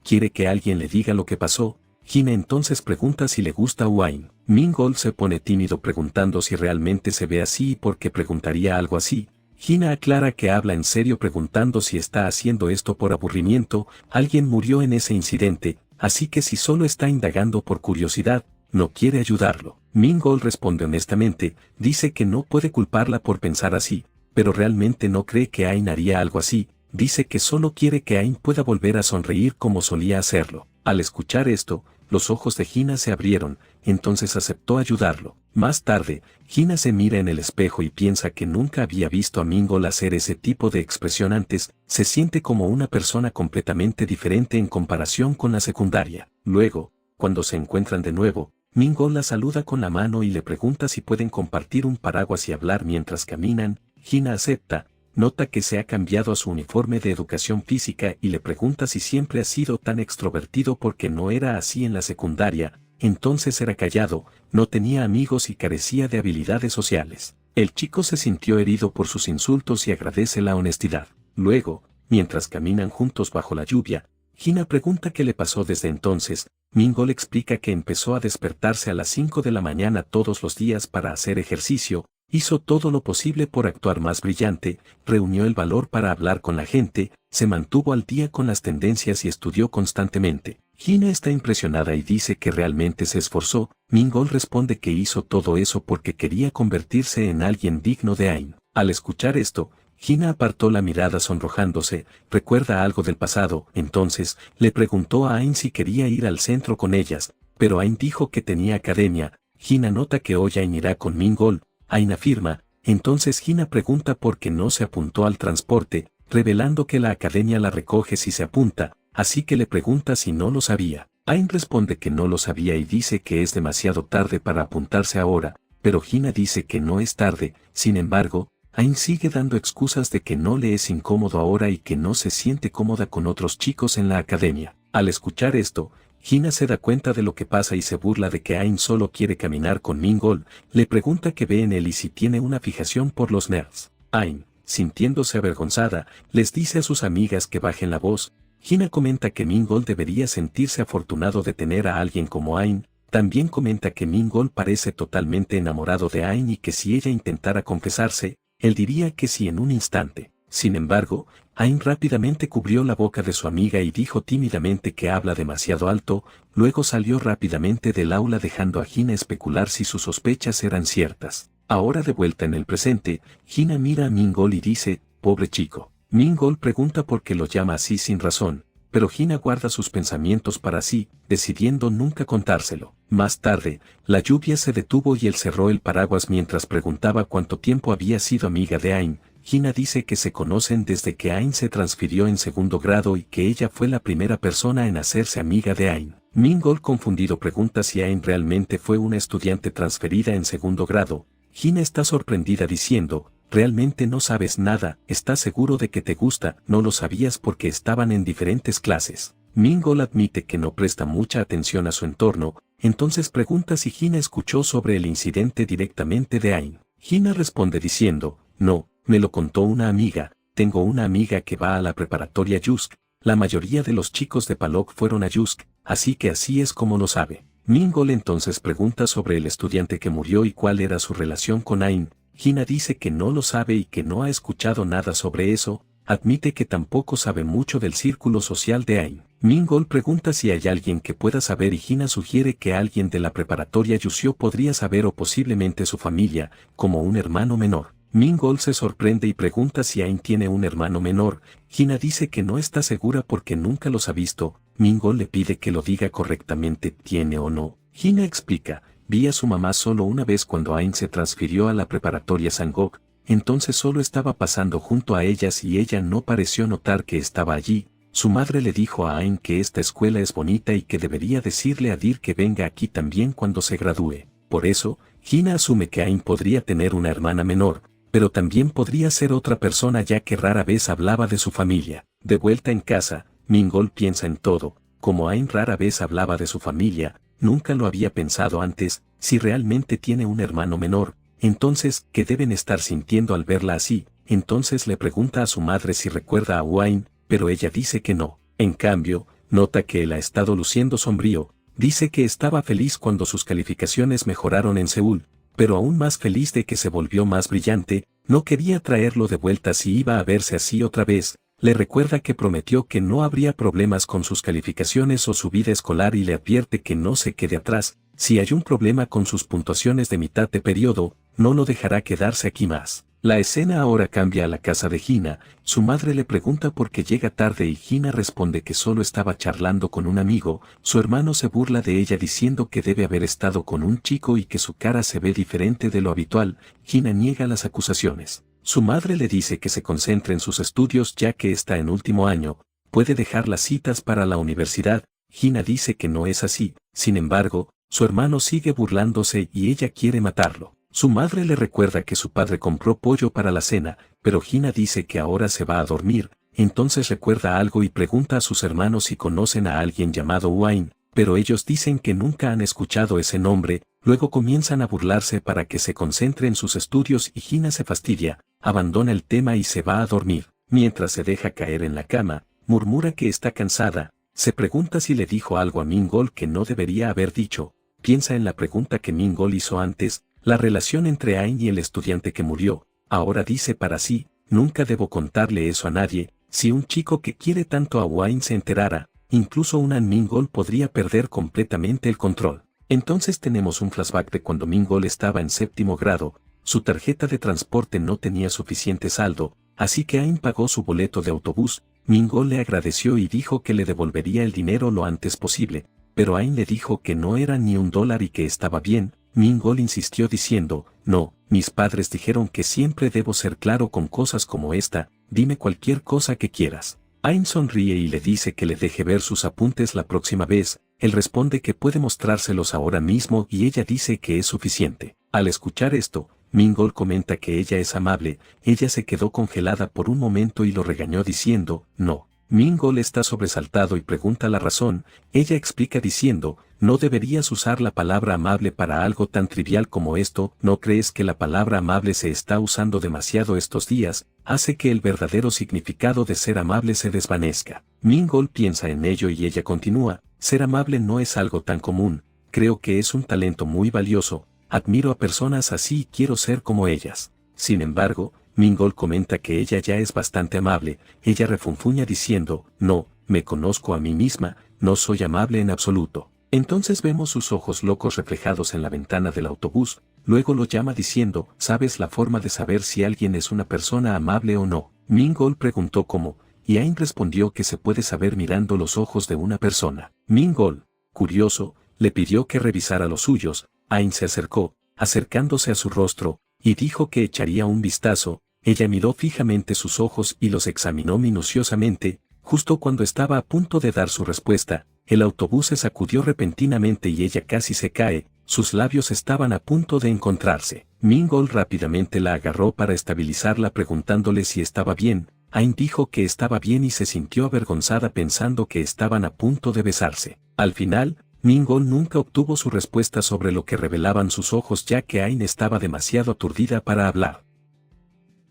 quiere que alguien le diga lo que pasó. Hina entonces pregunta si le gusta Ain. Mingol se pone tímido preguntando si realmente se ve así y por qué preguntaría algo así. Hina aclara que habla en serio preguntando si está haciendo esto por aburrimiento, alguien murió en ese incidente, así que si solo está indagando por curiosidad, no quiere ayudarlo. Mingol responde honestamente, dice que no puede culparla por pensar así, pero realmente no cree que Ain haría algo así, dice que solo quiere que Ain pueda volver a sonreír como solía hacerlo. Al escuchar esto, los ojos de Hina se abrieron, entonces aceptó ayudarlo. Más tarde, Hina se mira en el espejo y piensa que nunca había visto a Mingol hacer ese tipo de expresión antes, se siente como una persona completamente diferente en comparación con la secundaria. Luego, Cuando se encuentran de nuevo, Min-gol la saluda con la mano y le pregunta si pueden compartir un paraguas y hablar mientras caminan. Hina acepta, nota que se ha cambiado a su uniforme de educación física y le pregunta si siempre ha sido tan extrovertido porque no era así en la secundaria. Entonces era callado, no tenía amigos y carecía de habilidades sociales. El chico se sintió herido por sus insultos y agradece la honestidad. Luego, mientras caminan juntos bajo la lluvia, Hina pregunta qué le pasó desde entonces. Min-gol explica que empezó a despertarse a las 5 de la mañana todos los días para hacer ejercicio, hizo todo lo posible por actuar más brillante, reunió el valor para hablar con la gente, se mantuvo al día con las tendencias y estudió constantemente. Hina está impresionada y dice que realmente se esforzó. Min-gol responde que hizo todo eso porque quería convertirse en alguien digno de Ain. Al escuchar esto, Hina apartó la mirada sonrojándose, recuerda algo del pasado. Entonces, le preguntó a Ain si quería ir al centro con ellas, pero Ain dijo que tenía academia. Hina nota que hoy Ain irá con Min-gol. Ain afirma, entonces Hina pregunta por qué no se apuntó al transporte, revelando que la academia la recoge si se apunta, así que le pregunta si no lo sabía. Ain responde que no lo sabía y dice que es demasiado tarde para apuntarse ahora, pero Hina dice que no es tarde. Sin embargo, Ain sigue dando excusas de que no le es incómodo ahora y que no se siente cómoda con otros chicos en la academia. Al escuchar esto, Hina se da cuenta de lo que pasa y se burla de que Ain solo quiere caminar con Min-gol, le pregunta qué ve en él y si tiene una fijación por los nerds. Ain, sintiéndose avergonzada, les dice a sus amigas que bajen la voz. Hina comenta que Min-gol debería sentirse afortunado de tener a alguien como Ain. También comenta que Min-gol parece totalmente enamorado de Ain y que si ella intentara confesarse, él diría que sí en un instante. Sin embargo, Ain rápidamente cubrió la boca de su amiga y dijo tímidamente que habla demasiado alto, luego salió rápidamente del aula dejando a Hina especular si sus sospechas eran ciertas. Ahora de vuelta en el presente, Hina mira a Min-gol y dice, pobre chico. Min-gol pregunta por qué lo llama así sin razón, pero Hina guarda sus pensamientos para sí, decidiendo nunca contárselo. Más tarde, la lluvia se detuvo y él cerró el paraguas mientras preguntaba cuánto tiempo había sido amiga de Ain. Hina dice que se conocen desde que Ain se transfirió en segundo grado y que ella fue la primera persona en hacerse amiga de Ain. Min-gol confundido pregunta si Ain realmente fue una estudiante transferida en segundo grado. Hina está sorprendida diciendo, realmente no sabes nada, ¿estás seguro de que te gusta? No lo sabías porque estaban en diferentes clases. Min-gol admite que no presta mucha atención a su entorno, entonces pregunta si Hina escuchó sobre el incidente directamente de Ain. Hina responde diciendo, no, me lo contó una amiga, tengo una amiga que va a la preparatoria Yusk, la mayoría de los chicos de Palok fueron a Yusk, así que así es como lo sabe. Min-gol entonces pregunta sobre el estudiante que murió y cuál era su relación con Ain. Hina dice que no lo sabe y que no ha escuchado nada sobre eso, admite que tampoco sabe mucho del círculo social de Ain. Min-gol pregunta si hay alguien que pueda saber y Hina sugiere que alguien de la preparatoria Yusio podría saber o posiblemente su familia, como un hermano menor. Min-gol se sorprende y pregunta si Ain tiene un hermano menor. Hina dice que no está segura porque nunca los ha visto. Min-gol le pide que lo diga correctamente, ¿tiene o no? Hina explica, vi a su mamá solo una vez cuando Ain se transfirió a la preparatoria Sangok, entonces solo estaba pasando junto a ellas y ella no pareció notar que estaba allí. Su madre le dijo a Ain que esta escuela es bonita y que debería decirle a Dir que venga aquí también cuando se gradúe. Por eso, Hina asume que Ain podría tener una hermana menor, pero también podría ser otra persona ya que rara vez hablaba de su familia. De vuelta en casa, Min-gol piensa en todo, como Ain rara vez hablaba de su familia, nunca lo había pensado antes, si realmente tiene un hermano menor, entonces, ¿qué deben estar sintiendo al verla así? Entonces le pregunta a su madre si recuerda a Wayne, pero ella dice que no. En cambio, nota que él ha estado luciendo sombrío, dice que estaba feliz cuando sus calificaciones mejoraron en Seúl, pero aún más feliz de que se volvió más brillante, no quería traerlo de vuelta si iba a verse así otra vez, le recuerda que prometió que no habría problemas con sus calificaciones o su vida escolar y le advierte que no se quede atrás, si hay un problema con sus puntuaciones de mitad de periodo, no lo dejará quedarse aquí más. La escena ahora cambia a la casa de Hina, su madre le pregunta por qué llega tarde y Hina responde que solo estaba charlando con un amigo, su hermano se burla de ella diciendo que debe haber estado con un chico y que su cara se ve diferente de lo habitual. Hina niega las acusaciones. Su madre le dice que se concentre en sus estudios ya que está en último año, puede dejar las citas para la universidad. Hina dice que no es así, Sin embargo, su hermano sigue burlándose y ella quiere matarlo. Su madre le recuerda que su padre compró pollo para la cena, pero Hina dice que ahora se va a dormir. Entonces recuerda algo y pregunta a sus hermanos si conocen a alguien llamado Wayne, pero ellos dicen que nunca han escuchado ese nombre. Luego comienzan a burlarse para que se concentre en sus estudios y Hina se fastidia, abandona el tema y se va a dormir. Mientras se deja caer en la cama, murmura que está cansada, se pregunta si le dijo algo a Mingol que no debería haber dicho, piensa en la pregunta que Mingol hizo antes, la relación entre Ain y el estudiante que murió. Ahora dice para sí, nunca debo contarle eso a nadie. Si un chico que quiere tanto a Wayne se enterara, incluso una Mingol podría perder completamente el control. Entonces tenemos un flashback de cuando Mingol estaba en 7º grado, su tarjeta de transporte no tenía suficiente saldo, así que Ain pagó su boleto de autobús. Mingol le agradeció y dijo que le devolvería el dinero lo antes posible, pero Ain le dijo que no era ni $1 y que estaba bien. Mingol insistió diciendo, no, mis padres dijeron que siempre debo ser claro con cosas como esta, dime cualquier cosa que quieras. Ain sonríe y le dice que le deje ver sus apuntes la próxima vez. Él responde que puede mostrárselos ahora mismo y ella dice que es suficiente. Al escuchar esto, Mingol comenta que ella es amable. Ella se quedó congelada por un momento y lo regañó diciendo, no. Mingol está sobresaltado y pregunta la razón. Ella explica diciendo, no deberías usar la palabra amable para algo tan trivial como esto. ¿No crees que la palabra amable se está usando demasiado estos días? Hace que el verdadero significado de ser amable se desvanezca. Mingol piensa en ello y ella continúa, ser amable no es algo tan común, creo que es un talento muy valioso, admiro a personas así y quiero ser como ellas. Sin embargo, Mingol comenta que ella ya es bastante amable. Ella refunfuña diciendo, no, me conozco a mí misma, no soy amable en absoluto. Entonces vemos sus ojos locos reflejados en la ventana del autobús. Luego lo llama diciendo, ¿sabes la forma de saber si alguien es una persona amable o no? Mingol preguntó cómo, y Ain respondió que se puede saber mirando los ojos de una persona. Mingol, curioso, le pidió que revisara los suyos. Ain se acercó, acercándose a su rostro, y dijo que echaría un vistazo. Ella miró fijamente sus ojos y los examinó minuciosamente. Justo cuando estaba a punto de dar su respuesta, el autobús se sacudió repentinamente y ella casi se cae. Sus labios estaban a punto de encontrarse. Mingol rápidamente la agarró para estabilizarla preguntándole si estaba bien. Ain dijo que estaba bien y se sintió avergonzada pensando que estaban a punto de besarse. Al final, Mingol nunca obtuvo su respuesta sobre lo que revelaban sus ojos ya que Ain estaba demasiado aturdida para hablar.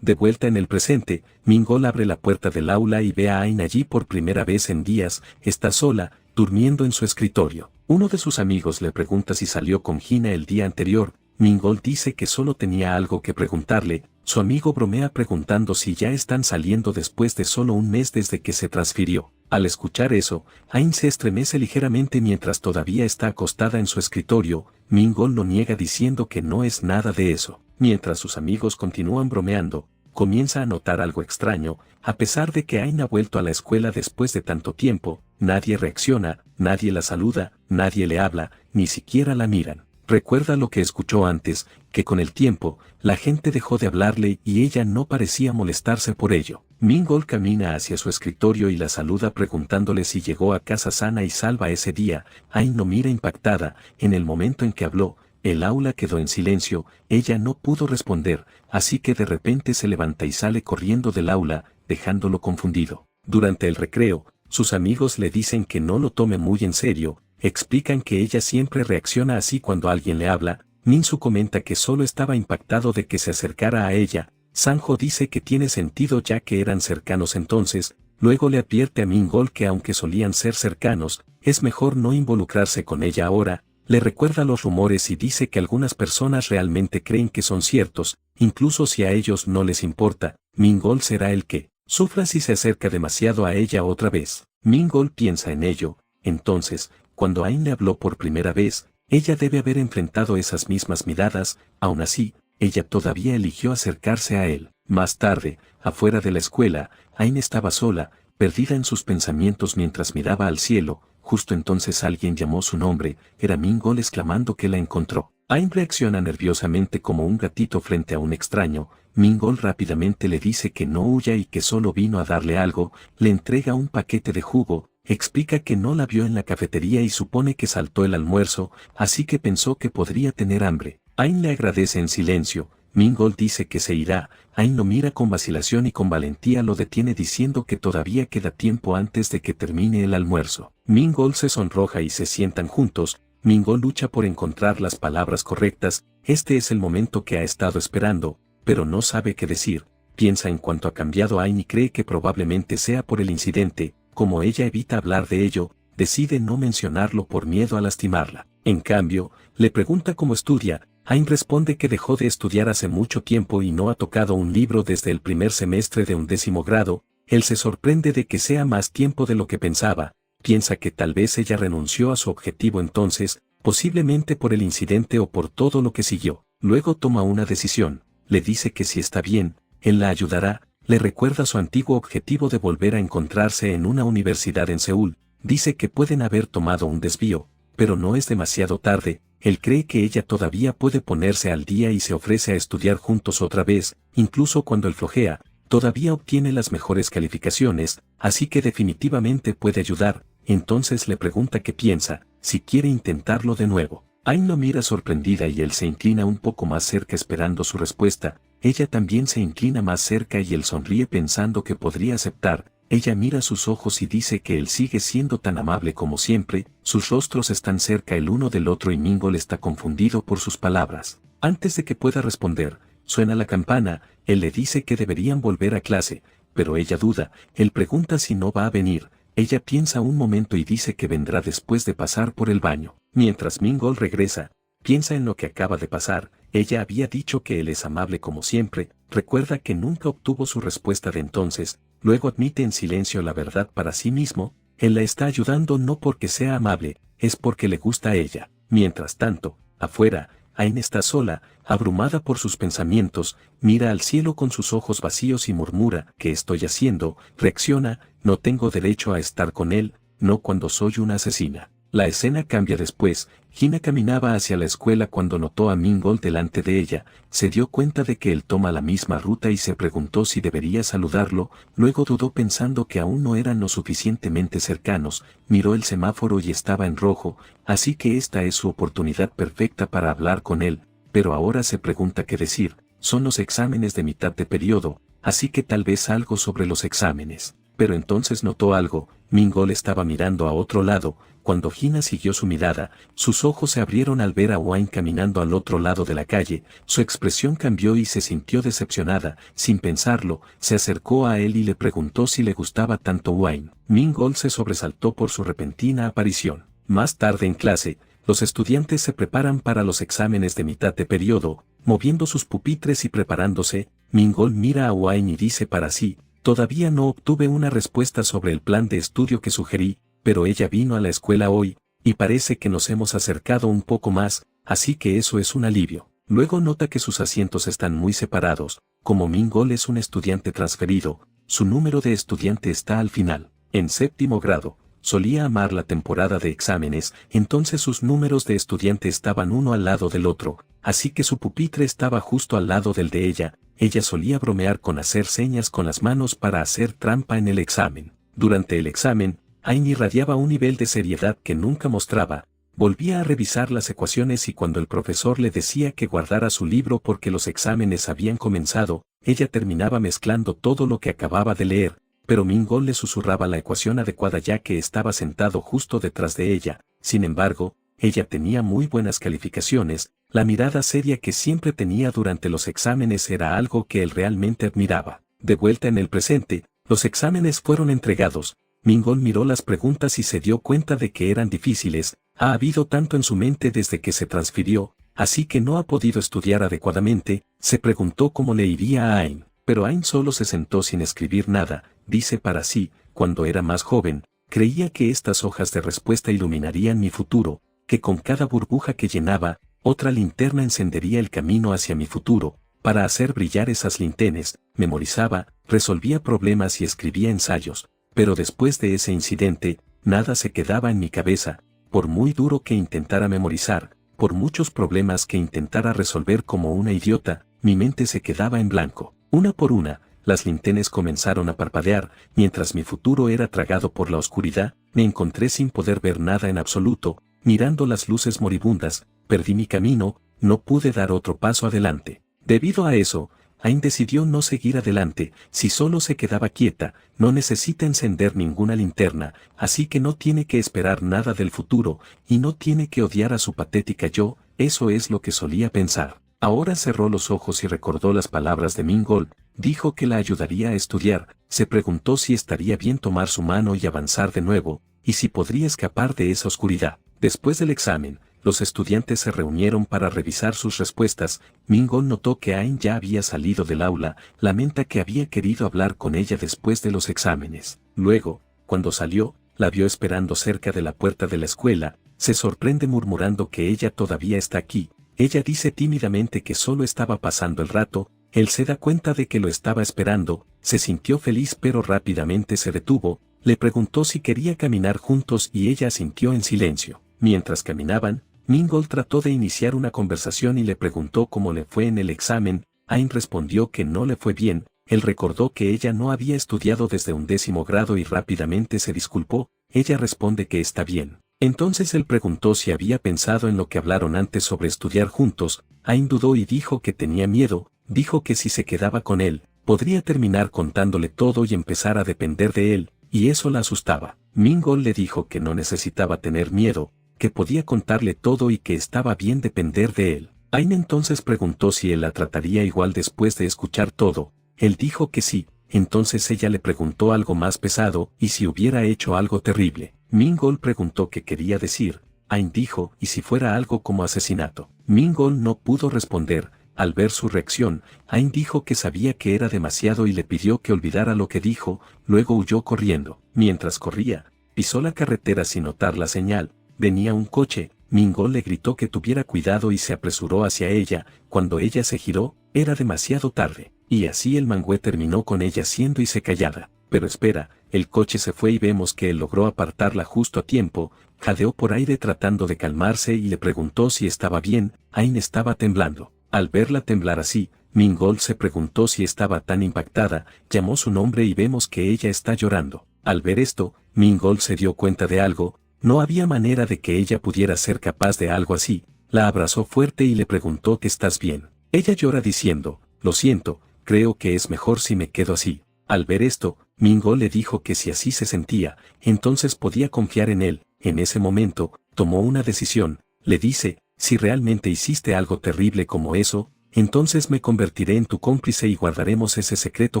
De vuelta en el presente, Mingol abre la puerta del aula y ve a Ain allí por primera vez en días. Está sola, durmiendo en su escritorio. Uno de sus amigos le pregunta si salió con Hina el día anterior. Mingol dice que solo tenía algo que preguntarle. Su amigo bromea preguntando si ya están saliendo después de solo un mes desde que se transfirió. Al escuchar eso, Ain se estremece ligeramente mientras todavía está acostada en su escritorio. Mingol lo niega diciendo que no es nada de eso. Mientras sus amigos continúan bromeando, comienza a notar algo extraño. A pesar de que Ain ha vuelto a la escuela después de tanto tiempo, nadie reacciona, nadie la saluda, nadie le habla, ni siquiera la miran. Recuerda lo que escuchó antes, que con el tiempo, la gente dejó de hablarle y ella no parecía molestarse por ello. Mingol camina hacia su escritorio y la saluda preguntándole si llegó a casa sana y salva ese día. Ain lo mira impactada. En el momento en que habló, el aula quedó en silencio. Ella no pudo responder, así que de repente se levanta y sale corriendo del aula, dejándolo confundido. Durante el recreo, sus amigos le dicen que no lo tome muy en serio. Explican que ella siempre reacciona así cuando alguien le habla. Minsu comenta que solo estaba impactado de que se acercara a ella. Sanjo dice que tiene sentido ya que eran cercanos entonces. Luego le advierte a Mingol que aunque solían ser cercanos, es mejor no involucrarse con ella ahora. Le recuerda los rumores y dice que algunas personas realmente creen que son ciertos, incluso si a ellos no les importa. Mingol será el que sufra si se acerca demasiado a ella otra vez. Mingol piensa en ello. Entonces, cuando Ain le habló por primera vez, ella debe haber enfrentado esas mismas miradas. Aún así, ella todavía eligió acercarse a él. Más tarde, afuera de la escuela, Ain estaba sola, perdida en sus pensamientos mientras miraba al cielo. Justo entonces alguien llamó su nombre. Era Mingol exclamando que la encontró. Ain reacciona nerviosamente como un gatito frente a un extraño. Mingol rápidamente le dice que no huya y que solo vino a darle algo. Le entrega un paquete de jugo. explica que no la vio en la cafetería y supone que saltó el almuerzo, así que pensó que podría tener hambre. Ain le agradece en silencio. Mingol dice que se irá. Ain lo mira con vacilación y con valentía lo detiene diciendo que todavía queda tiempo antes de que termine el almuerzo. Mingol se sonroja y se sientan juntos. Mingol lucha por encontrar las palabras correctas. Este es el momento que ha estado esperando, pero no sabe qué decir. Piensa en cuánto ha cambiado Ain y cree que probablemente sea por el incidente. Como ella evita hablar de ello, decide no mencionarlo por miedo a lastimarla. En cambio, le pregunta cómo estudia. Ain responde que dejó de estudiar hace mucho tiempo y no ha tocado un libro desde el primer semestre de 11º grado. Él se sorprende de que sea más tiempo de lo que pensaba. Piensa que tal vez ella renunció a su objetivo entonces, posiblemente por el incidente o por todo lo que siguió. Luego toma una decisión. Le dice que si está bien, él la ayudará. Le recuerda su antiguo objetivo de volver a encontrarse en una universidad en Seúl. Dice que pueden haber tomado un desvío, pero no es demasiado tarde. Él cree que ella todavía puede ponerse al día y se ofrece a estudiar juntos otra vez, incluso cuando él flojea. Todavía obtiene las mejores calificaciones, así que definitivamente puede ayudar. Entonces le pregunta qué piensa, si quiere intentarlo de nuevo. Ain lo mira sorprendida y él se inclina un poco más cerca esperando su respuesta. Ella también se inclina más cerca y él sonríe pensando que podría aceptar. Ella mira sus ojos y dice que él sigue siendo tan amable como siempre. Sus rostros están cerca el uno del otro y Mingol está confundido por sus palabras. Antes de que pueda responder, suena la campana. Él le dice que deberían volver a clase, pero ella duda. Él pregunta si no va a venir. Ella piensa un momento y dice que vendrá después de pasar por el baño. Mientras Mingol regresa, piensa en lo que acaba de pasar. Ella había dicho que él es amable como siempre. Recuerda que nunca obtuvo su respuesta de entonces. Luego admite en silencio la verdad para sí mismo. Él la está ayudando no porque sea amable, es porque le gusta a ella. Mientras tanto, afuera, Ain está sola, abrumada por sus pensamientos, mira al cielo con sus ojos vacíos y murmura, ¿qué estoy haciendo? Reacciona, no tengo derecho a estar con él, no cuando soy una asesina. La escena cambia después. Hina caminaba hacia la escuela cuando notó a Mingol delante de ella. Se dio cuenta de que él toma la misma ruta y se preguntó si debería saludarlo. Luego dudó pensando que aún no eran lo suficientemente cercanos. Miró el semáforo y estaba en rojo, así que esta es su oportunidad perfecta para hablar con él. Pero ahora se pregunta qué decir. Son los exámenes de mitad de periodo, así que tal vez algo sobre los exámenes. Pero entonces notó algo. Mingol estaba mirando a otro lado. Cuando Hina siguió su mirada, sus ojos se abrieron al ver a Wayne caminando al otro lado de la calle. Su expresión cambió y se sintió decepcionada. Sin pensarlo, se acercó a él y le preguntó si le gustaba tanto Wayne. Mingol se sobresaltó por su repentina aparición. Más tarde en clase, los estudiantes se preparan para los exámenes de mitad de periodo, moviendo sus pupitres y preparándose. Mingol mira a Wayne y dice para sí, todavía no obtuve una respuesta sobre el plan de estudio que sugerí, pero ella vino a la escuela hoy, y parece que nos hemos acercado un poco más, así que eso es un alivio. Luego nota que sus asientos están muy separados. Como Mingol es un estudiante transferido, su número de estudiante está al final. En 7º grado, solía amar la temporada de exámenes, entonces sus números de estudiante estaban uno al lado del otro, así que su pupitre estaba justo al lado del de ella. Ella solía bromear con hacer señas con las manos para hacer trampa en el examen. Durante el examen, Ain irradiaba un nivel de seriedad que nunca mostraba. Volvía a revisar las ecuaciones y cuando el profesor le decía que guardara su libro porque los exámenes habían comenzado, ella terminaba mezclando todo lo que acababa de leer, pero Mingol le susurraba la ecuación adecuada ya que estaba sentado justo detrás de ella. Sin embargo, ella tenía muy buenas calificaciones. La mirada seria que siempre tenía durante los exámenes era algo que él realmente admiraba. De vuelta en el presente, los exámenes fueron entregados. Mingol miró las preguntas y se dio cuenta de que eran difíciles. Ha habido tanto en su mente desde que se transfirió, así que no ha podido estudiar adecuadamente. Se preguntó cómo le iría a Ain, pero Ain solo se sentó sin escribir nada. Dice para sí, cuando era más joven, creía que estas hojas de respuesta iluminarían mi futuro, que con cada burbuja que llenaba, otra linterna encendería el camino hacia mi futuro. Para hacer brillar esas linternas, memorizaba, resolvía problemas y escribía ensayos. Pero después de ese incidente, nada se quedaba en mi cabeza. Por muy duro que intentara memorizar, por muchos problemas que intentara resolver como una idiota, mi mente se quedaba en blanco. Una por una, las linternas comenzaron a parpadear, mientras mi futuro era tragado por la oscuridad, me encontré sin poder ver nada en absoluto, mirando las luces moribundas, perdí mi camino, no pude dar otro paso adelante. Debido a eso, Ain decidió no seguir adelante. Si solo se quedaba quieta, no necesita encender ninguna linterna, así que no tiene que esperar nada del futuro, y no tiene que odiar a su patética yo, eso es lo que solía pensar. Ahora cerró los ojos y recordó las palabras de Mingol, dijo que la ayudaría a estudiar, se preguntó si estaría bien tomar su mano y avanzar de nuevo, y si podría escapar de esa oscuridad. Después del examen, los estudiantes se reunieron para revisar sus respuestas. Mingol notó que Ain ya había salido del aula, lamenta que había querido hablar con ella después de los exámenes. Luego, cuando salió, la vio esperando cerca de la puerta de la escuela, se sorprende murmurando que ella todavía está aquí. Ella dice tímidamente que solo estaba pasando el rato, él se da cuenta de que lo estaba esperando, se sintió feliz pero rápidamente se detuvo, le preguntó si quería caminar juntos y ella asintió en silencio. Mientras caminaban, Mingol trató de iniciar una conversación y le preguntó cómo le fue en el examen. Ain respondió que no le fue bien, él recordó que ella no había estudiado desde un 10º grado y rápidamente se disculpó, ella responde que está bien. Entonces él preguntó si había pensado en lo que hablaron antes sobre estudiar juntos. Ain dudó y dijo que tenía miedo, dijo que si se quedaba con él, podría terminar contándole todo y empezar a depender de él, y eso la asustaba. Mingol le dijo que no necesitaba tener miedo, que podía contarle todo y que estaba bien depender de él. Ain entonces preguntó si él la trataría igual después de escuchar todo. Él dijo que sí, entonces ella le preguntó algo más pesado y si hubiera hecho algo terrible. Mingol preguntó qué quería decir. Ain dijo, ¿y si fuera algo como asesinato? Mingol no pudo responder. Al ver su reacción, Ain dijo que sabía que era demasiado y le pidió que olvidara lo que dijo, luego huyó corriendo. Mientras corría, pisó la carretera sin notar la señal. Venía un coche, Mingol le gritó que tuviera cuidado y se apresuró hacia ella. Cuando ella se giró, era demasiado tarde, y así el mangüe terminó con ella siéndose callada. Pero espera, el coche se fue y vemos que él logró apartarla justo a tiempo, jadeó por aire tratando de calmarse y le preguntó si estaba bien. Ain estaba temblando. Al verla temblar así, Mingol se preguntó si estaba tan impactada, llamó su nombre y vemos que ella está llorando. Al ver esto, Mingol se dio cuenta de algo. No había manera de que ella pudiera ser capaz de algo así. La abrazó fuerte y le preguntó que estás bien. Ella llora diciendo, lo siento, creo que es mejor si me quedo así. Al ver esto, Mingol le dijo que si así se sentía, entonces podía confiar en él. En ese momento, tomó una decisión. Le dice, si realmente hiciste algo terrible como eso, entonces me convertiré en tu cómplice y guardaremos ese secreto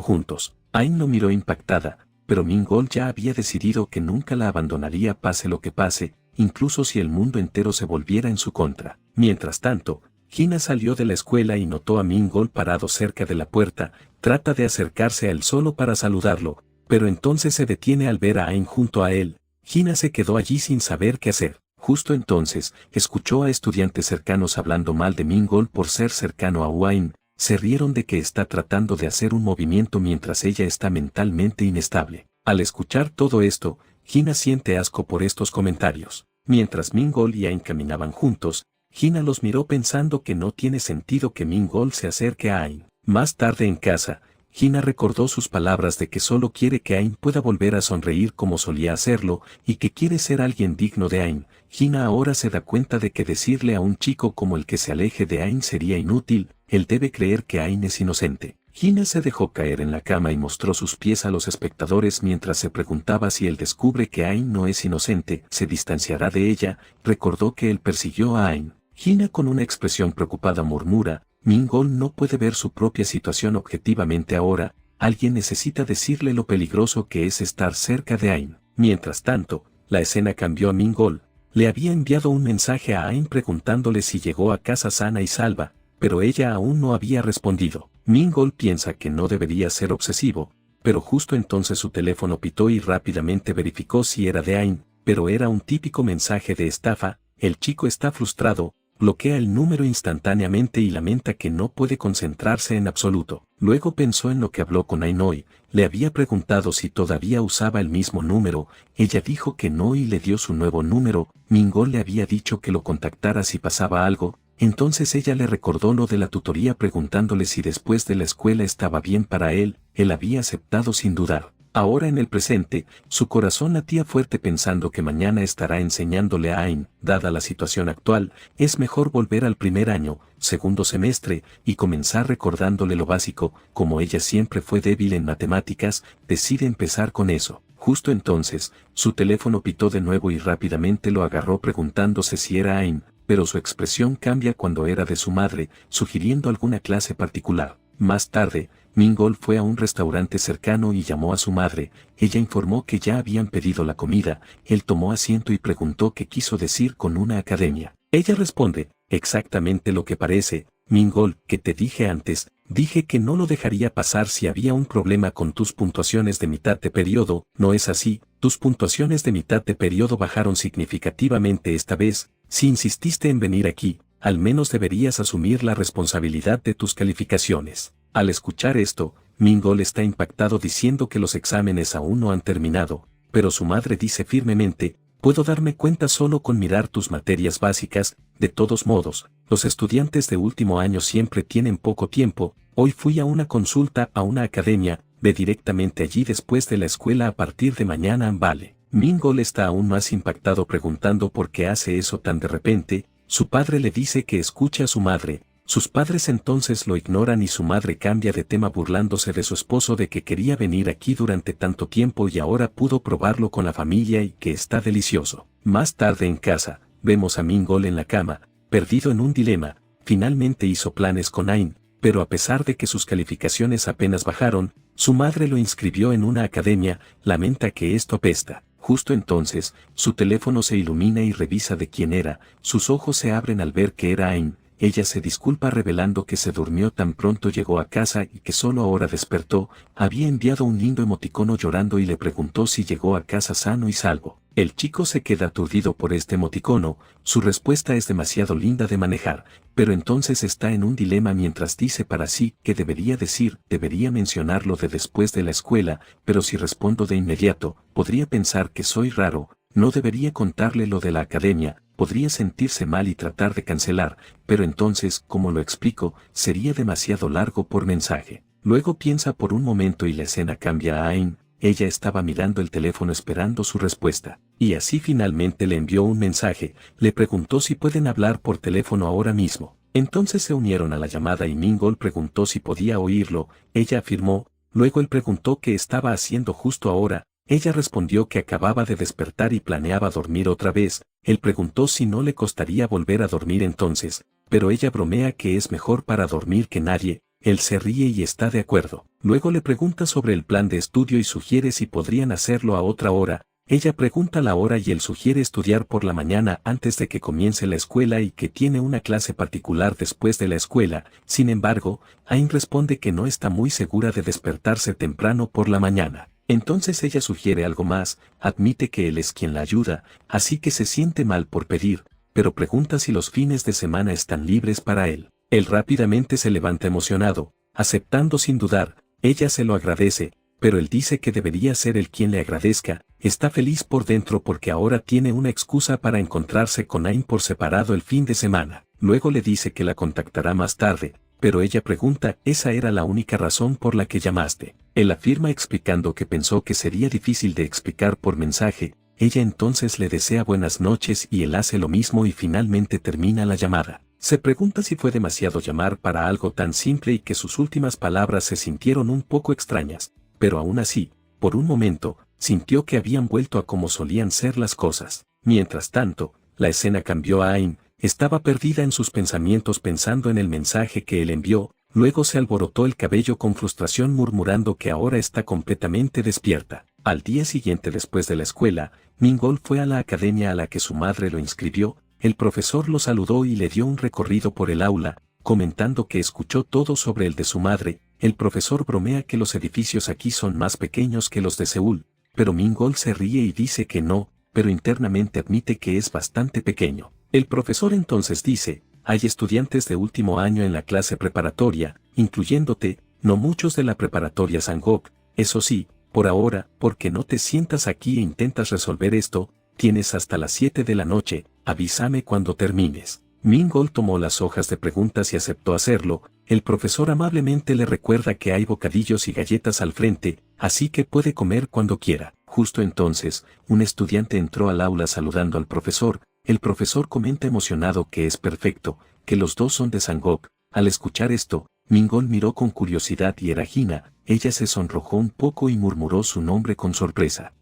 juntos. Ain lo miró impactada. Pero Mingol ya había decidido que nunca la abandonaría pase lo que pase, incluso si el mundo entero se volviera en su contra. Mientras tanto, Hina salió de la escuela y notó a Mingol parado cerca de la puerta, trata de acercarse a él solo para saludarlo, pero entonces se detiene al ver a Ain junto a él. Hina se quedó allí sin saber qué hacer. Justo entonces, escuchó a estudiantes cercanos hablando mal de Mingol por ser cercano a Ain. Se rieron de que está tratando de hacer un movimiento mientras ella está mentalmente inestable. Al escuchar todo esto, Hina siente asco por estos comentarios. Mientras Mingol y Ain caminaban juntos, Hina los miró pensando que no tiene sentido que Mingol se acerque a Ain. Más tarde en casa, Hina recordó sus palabras de que solo quiere que Ain pueda volver a sonreír como solía hacerlo y que quiere ser alguien digno de Ain. Hina ahora se da cuenta de que decirle a un chico como el que se aleje de Ain sería inútil, él debe creer que Ain es inocente. Hina se dejó caer en la cama y mostró sus pies a los espectadores mientras se preguntaba si él descubre que Ain no es inocente, se distanciará de ella. Recordó que él persiguió a Ain. Hina con una expresión preocupada murmura, Mingol no puede ver su propia situación objetivamente ahora, alguien necesita decirle lo peligroso que es estar cerca de Ain. Mientras tanto, la escena cambió a Mingol. Le había enviado un mensaje a Ain preguntándole si llegó a casa sana y salva, pero ella aún no había respondido. Mingol piensa que no debería ser obsesivo, pero justo entonces su teléfono pitó y rápidamente verificó si era de Ain, pero era un típico mensaje de estafa. El chico está frustrado, bloquea el número instantáneamente y lamenta que no puede concentrarse en absoluto. Luego pensó en lo que habló con Ain hoy, le había preguntado si todavía usaba el mismo número, ella dijo que no y le dio su nuevo número. Mingol le había dicho que lo contactara si pasaba algo, Entonces ella le recordó lo de la tutoría preguntándole si después de la escuela estaba bien para él había aceptado sin dudar. Ahora en el presente, su corazón latía fuerte pensando que mañana estará enseñándole a Ain. Dada la situación actual, es mejor volver al primer año, segundo semestre, y comenzar recordándole lo básico. Como ella siempre fue débil en matemáticas, decide empezar con eso. Justo entonces, su teléfono pitó de nuevo y rápidamente lo agarró preguntándose si era Ain, pero su expresión cambia cuando era de su madre, sugiriendo alguna clase particular. Más tarde, Mingol fue a un restaurante cercano y llamó a su madre. Ella informó que ya habían pedido la comida. Él tomó asiento y preguntó qué quiso decir con una academia. Ella responde, exactamente lo que parece, Mingol, que te dije antes, dije que no lo dejaría pasar si había un problema con tus puntuaciones de mitad de periodo. No es así, tus puntuaciones de mitad de periodo bajaron significativamente esta vez. Si insististe en venir aquí, al menos deberías asumir la responsabilidad de tus calificaciones. Al escuchar esto, Mingol está impactado diciendo que los exámenes aún no han terminado, pero su madre dice firmemente, puedo darme cuenta solo con mirar tus materias básicas. De todos modos, los estudiantes de último año siempre tienen poco tiempo. Hoy fui a una consulta a una academia, ve directamente allí después de la escuela a partir de mañana. Vale. Mingol está aún más impactado preguntando por qué hace eso tan de repente. Su padre le dice que escuche a su madre. Sus padres entonces lo ignoran y su madre cambia de tema burlándose de su esposo de que quería venir aquí durante tanto tiempo y ahora pudo probarlo con la familia y que está delicioso. Más tarde en casa, vemos a Mingol en la cama, perdido en un dilema. Finalmente hizo planes con Ain, pero a pesar de que sus calificaciones apenas bajaron, su madre lo inscribió en una academia. Lamenta que esto apesta. Justo entonces, su teléfono se ilumina y revisa de quién era. Sus ojos se abren al ver que era Ain. Ella se disculpa revelando que se durmió tan pronto llegó a casa y que solo ahora despertó. Había enviado un lindo emoticono llorando y le preguntó si llegó a casa sano y salvo. El chico se queda aturdido por este emoticono. Su respuesta es demasiado linda de manejar, pero entonces está en un dilema mientras dice para sí que debería decir, debería mencionar lo de después de la escuela, pero si respondo de inmediato, podría pensar que soy raro. No debería contarle lo de la academia, podría sentirse mal y tratar de cancelar, pero entonces, ¿cómo lo explico? Sería demasiado largo por mensaje. Luego piensa por un momento y la escena cambia a Ain. Ella estaba mirando el teléfono esperando su respuesta, y así finalmente le envió un mensaje, le preguntó si pueden hablar por teléfono ahora mismo. Entonces se unieron a la llamada y Mingol preguntó si podía oírlo. Ella afirmó. Luego él preguntó qué estaba haciendo justo ahora. Ella respondió que acababa de despertar y planeaba dormir otra vez. Él preguntó si no le costaría volver a dormir entonces, pero ella bromea que es mejor para dormir que nadie. Él se ríe y está de acuerdo. Luego le pregunta sobre el plan de estudio y sugiere si podrían hacerlo a otra hora. Ella pregunta la hora y él sugiere estudiar por la mañana antes de que comience la escuela y que tiene una clase particular después de la escuela. Sin embargo, Ain responde que no está muy segura de despertarse temprano por la mañana. Entonces ella sugiere algo más, admite que él es quien la ayuda, así que se siente mal por pedir, pero pregunta si los fines de semana están libres para él. Él rápidamente se levanta emocionado, aceptando sin dudar. Ella se lo agradece, pero él dice que debería ser él quien le agradezca. Está feliz por dentro porque ahora tiene una excusa para encontrarse con Ain por separado el fin de semana. Luego le dice que la contactará más tarde, pero ella pregunta, ¿esa era la única razón por la que llamaste? Él afirma explicando que pensó que sería difícil de explicar por mensaje. Ella entonces le desea buenas noches y él hace lo mismo y finalmente termina la llamada. Se pregunta si fue demasiado llamar para algo tan simple y que sus últimas palabras se sintieron un poco extrañas, pero aún así, por un momento, sintió que habían vuelto a como solían ser las cosas. Mientras tanto, la escena cambió a Ain. Estaba perdida en sus pensamientos pensando en el mensaje que él envió. Luego se alborotó el cabello con frustración murmurando que ahora está completamente despierta. Al día siguiente después de la escuela, Mingol fue a la academia a la que su madre lo inscribió. El profesor lo saludó y le dio un recorrido por el aula, comentando que escuchó todo sobre el de su madre. El profesor bromea que los edificios aquí son más pequeños que los de Seúl, pero Mingol se ríe y dice que no, pero internamente admite que es bastante pequeño. El profesor entonces dice, hay estudiantes de último año en la clase preparatoria, incluyéndote, no muchos de la preparatoria Sangok. Eso sí, por ahora, porque no te sientas aquí e intentas resolver esto, tienes hasta las 7 de la noche, avísame cuando termines. Mingol tomó las hojas de preguntas y aceptó hacerlo. El profesor amablemente le recuerda que hay bocadillos y galletas al frente, así que puede comer cuando quiera. Justo entonces, un estudiante entró al aula saludando al profesor. El profesor comenta emocionado que es perfecto, que los dos son de Sangok. Al escuchar esto, Mingol miró con curiosidad y era Gina. Ella se sonrojó un poco y murmuró su nombre con sorpresa.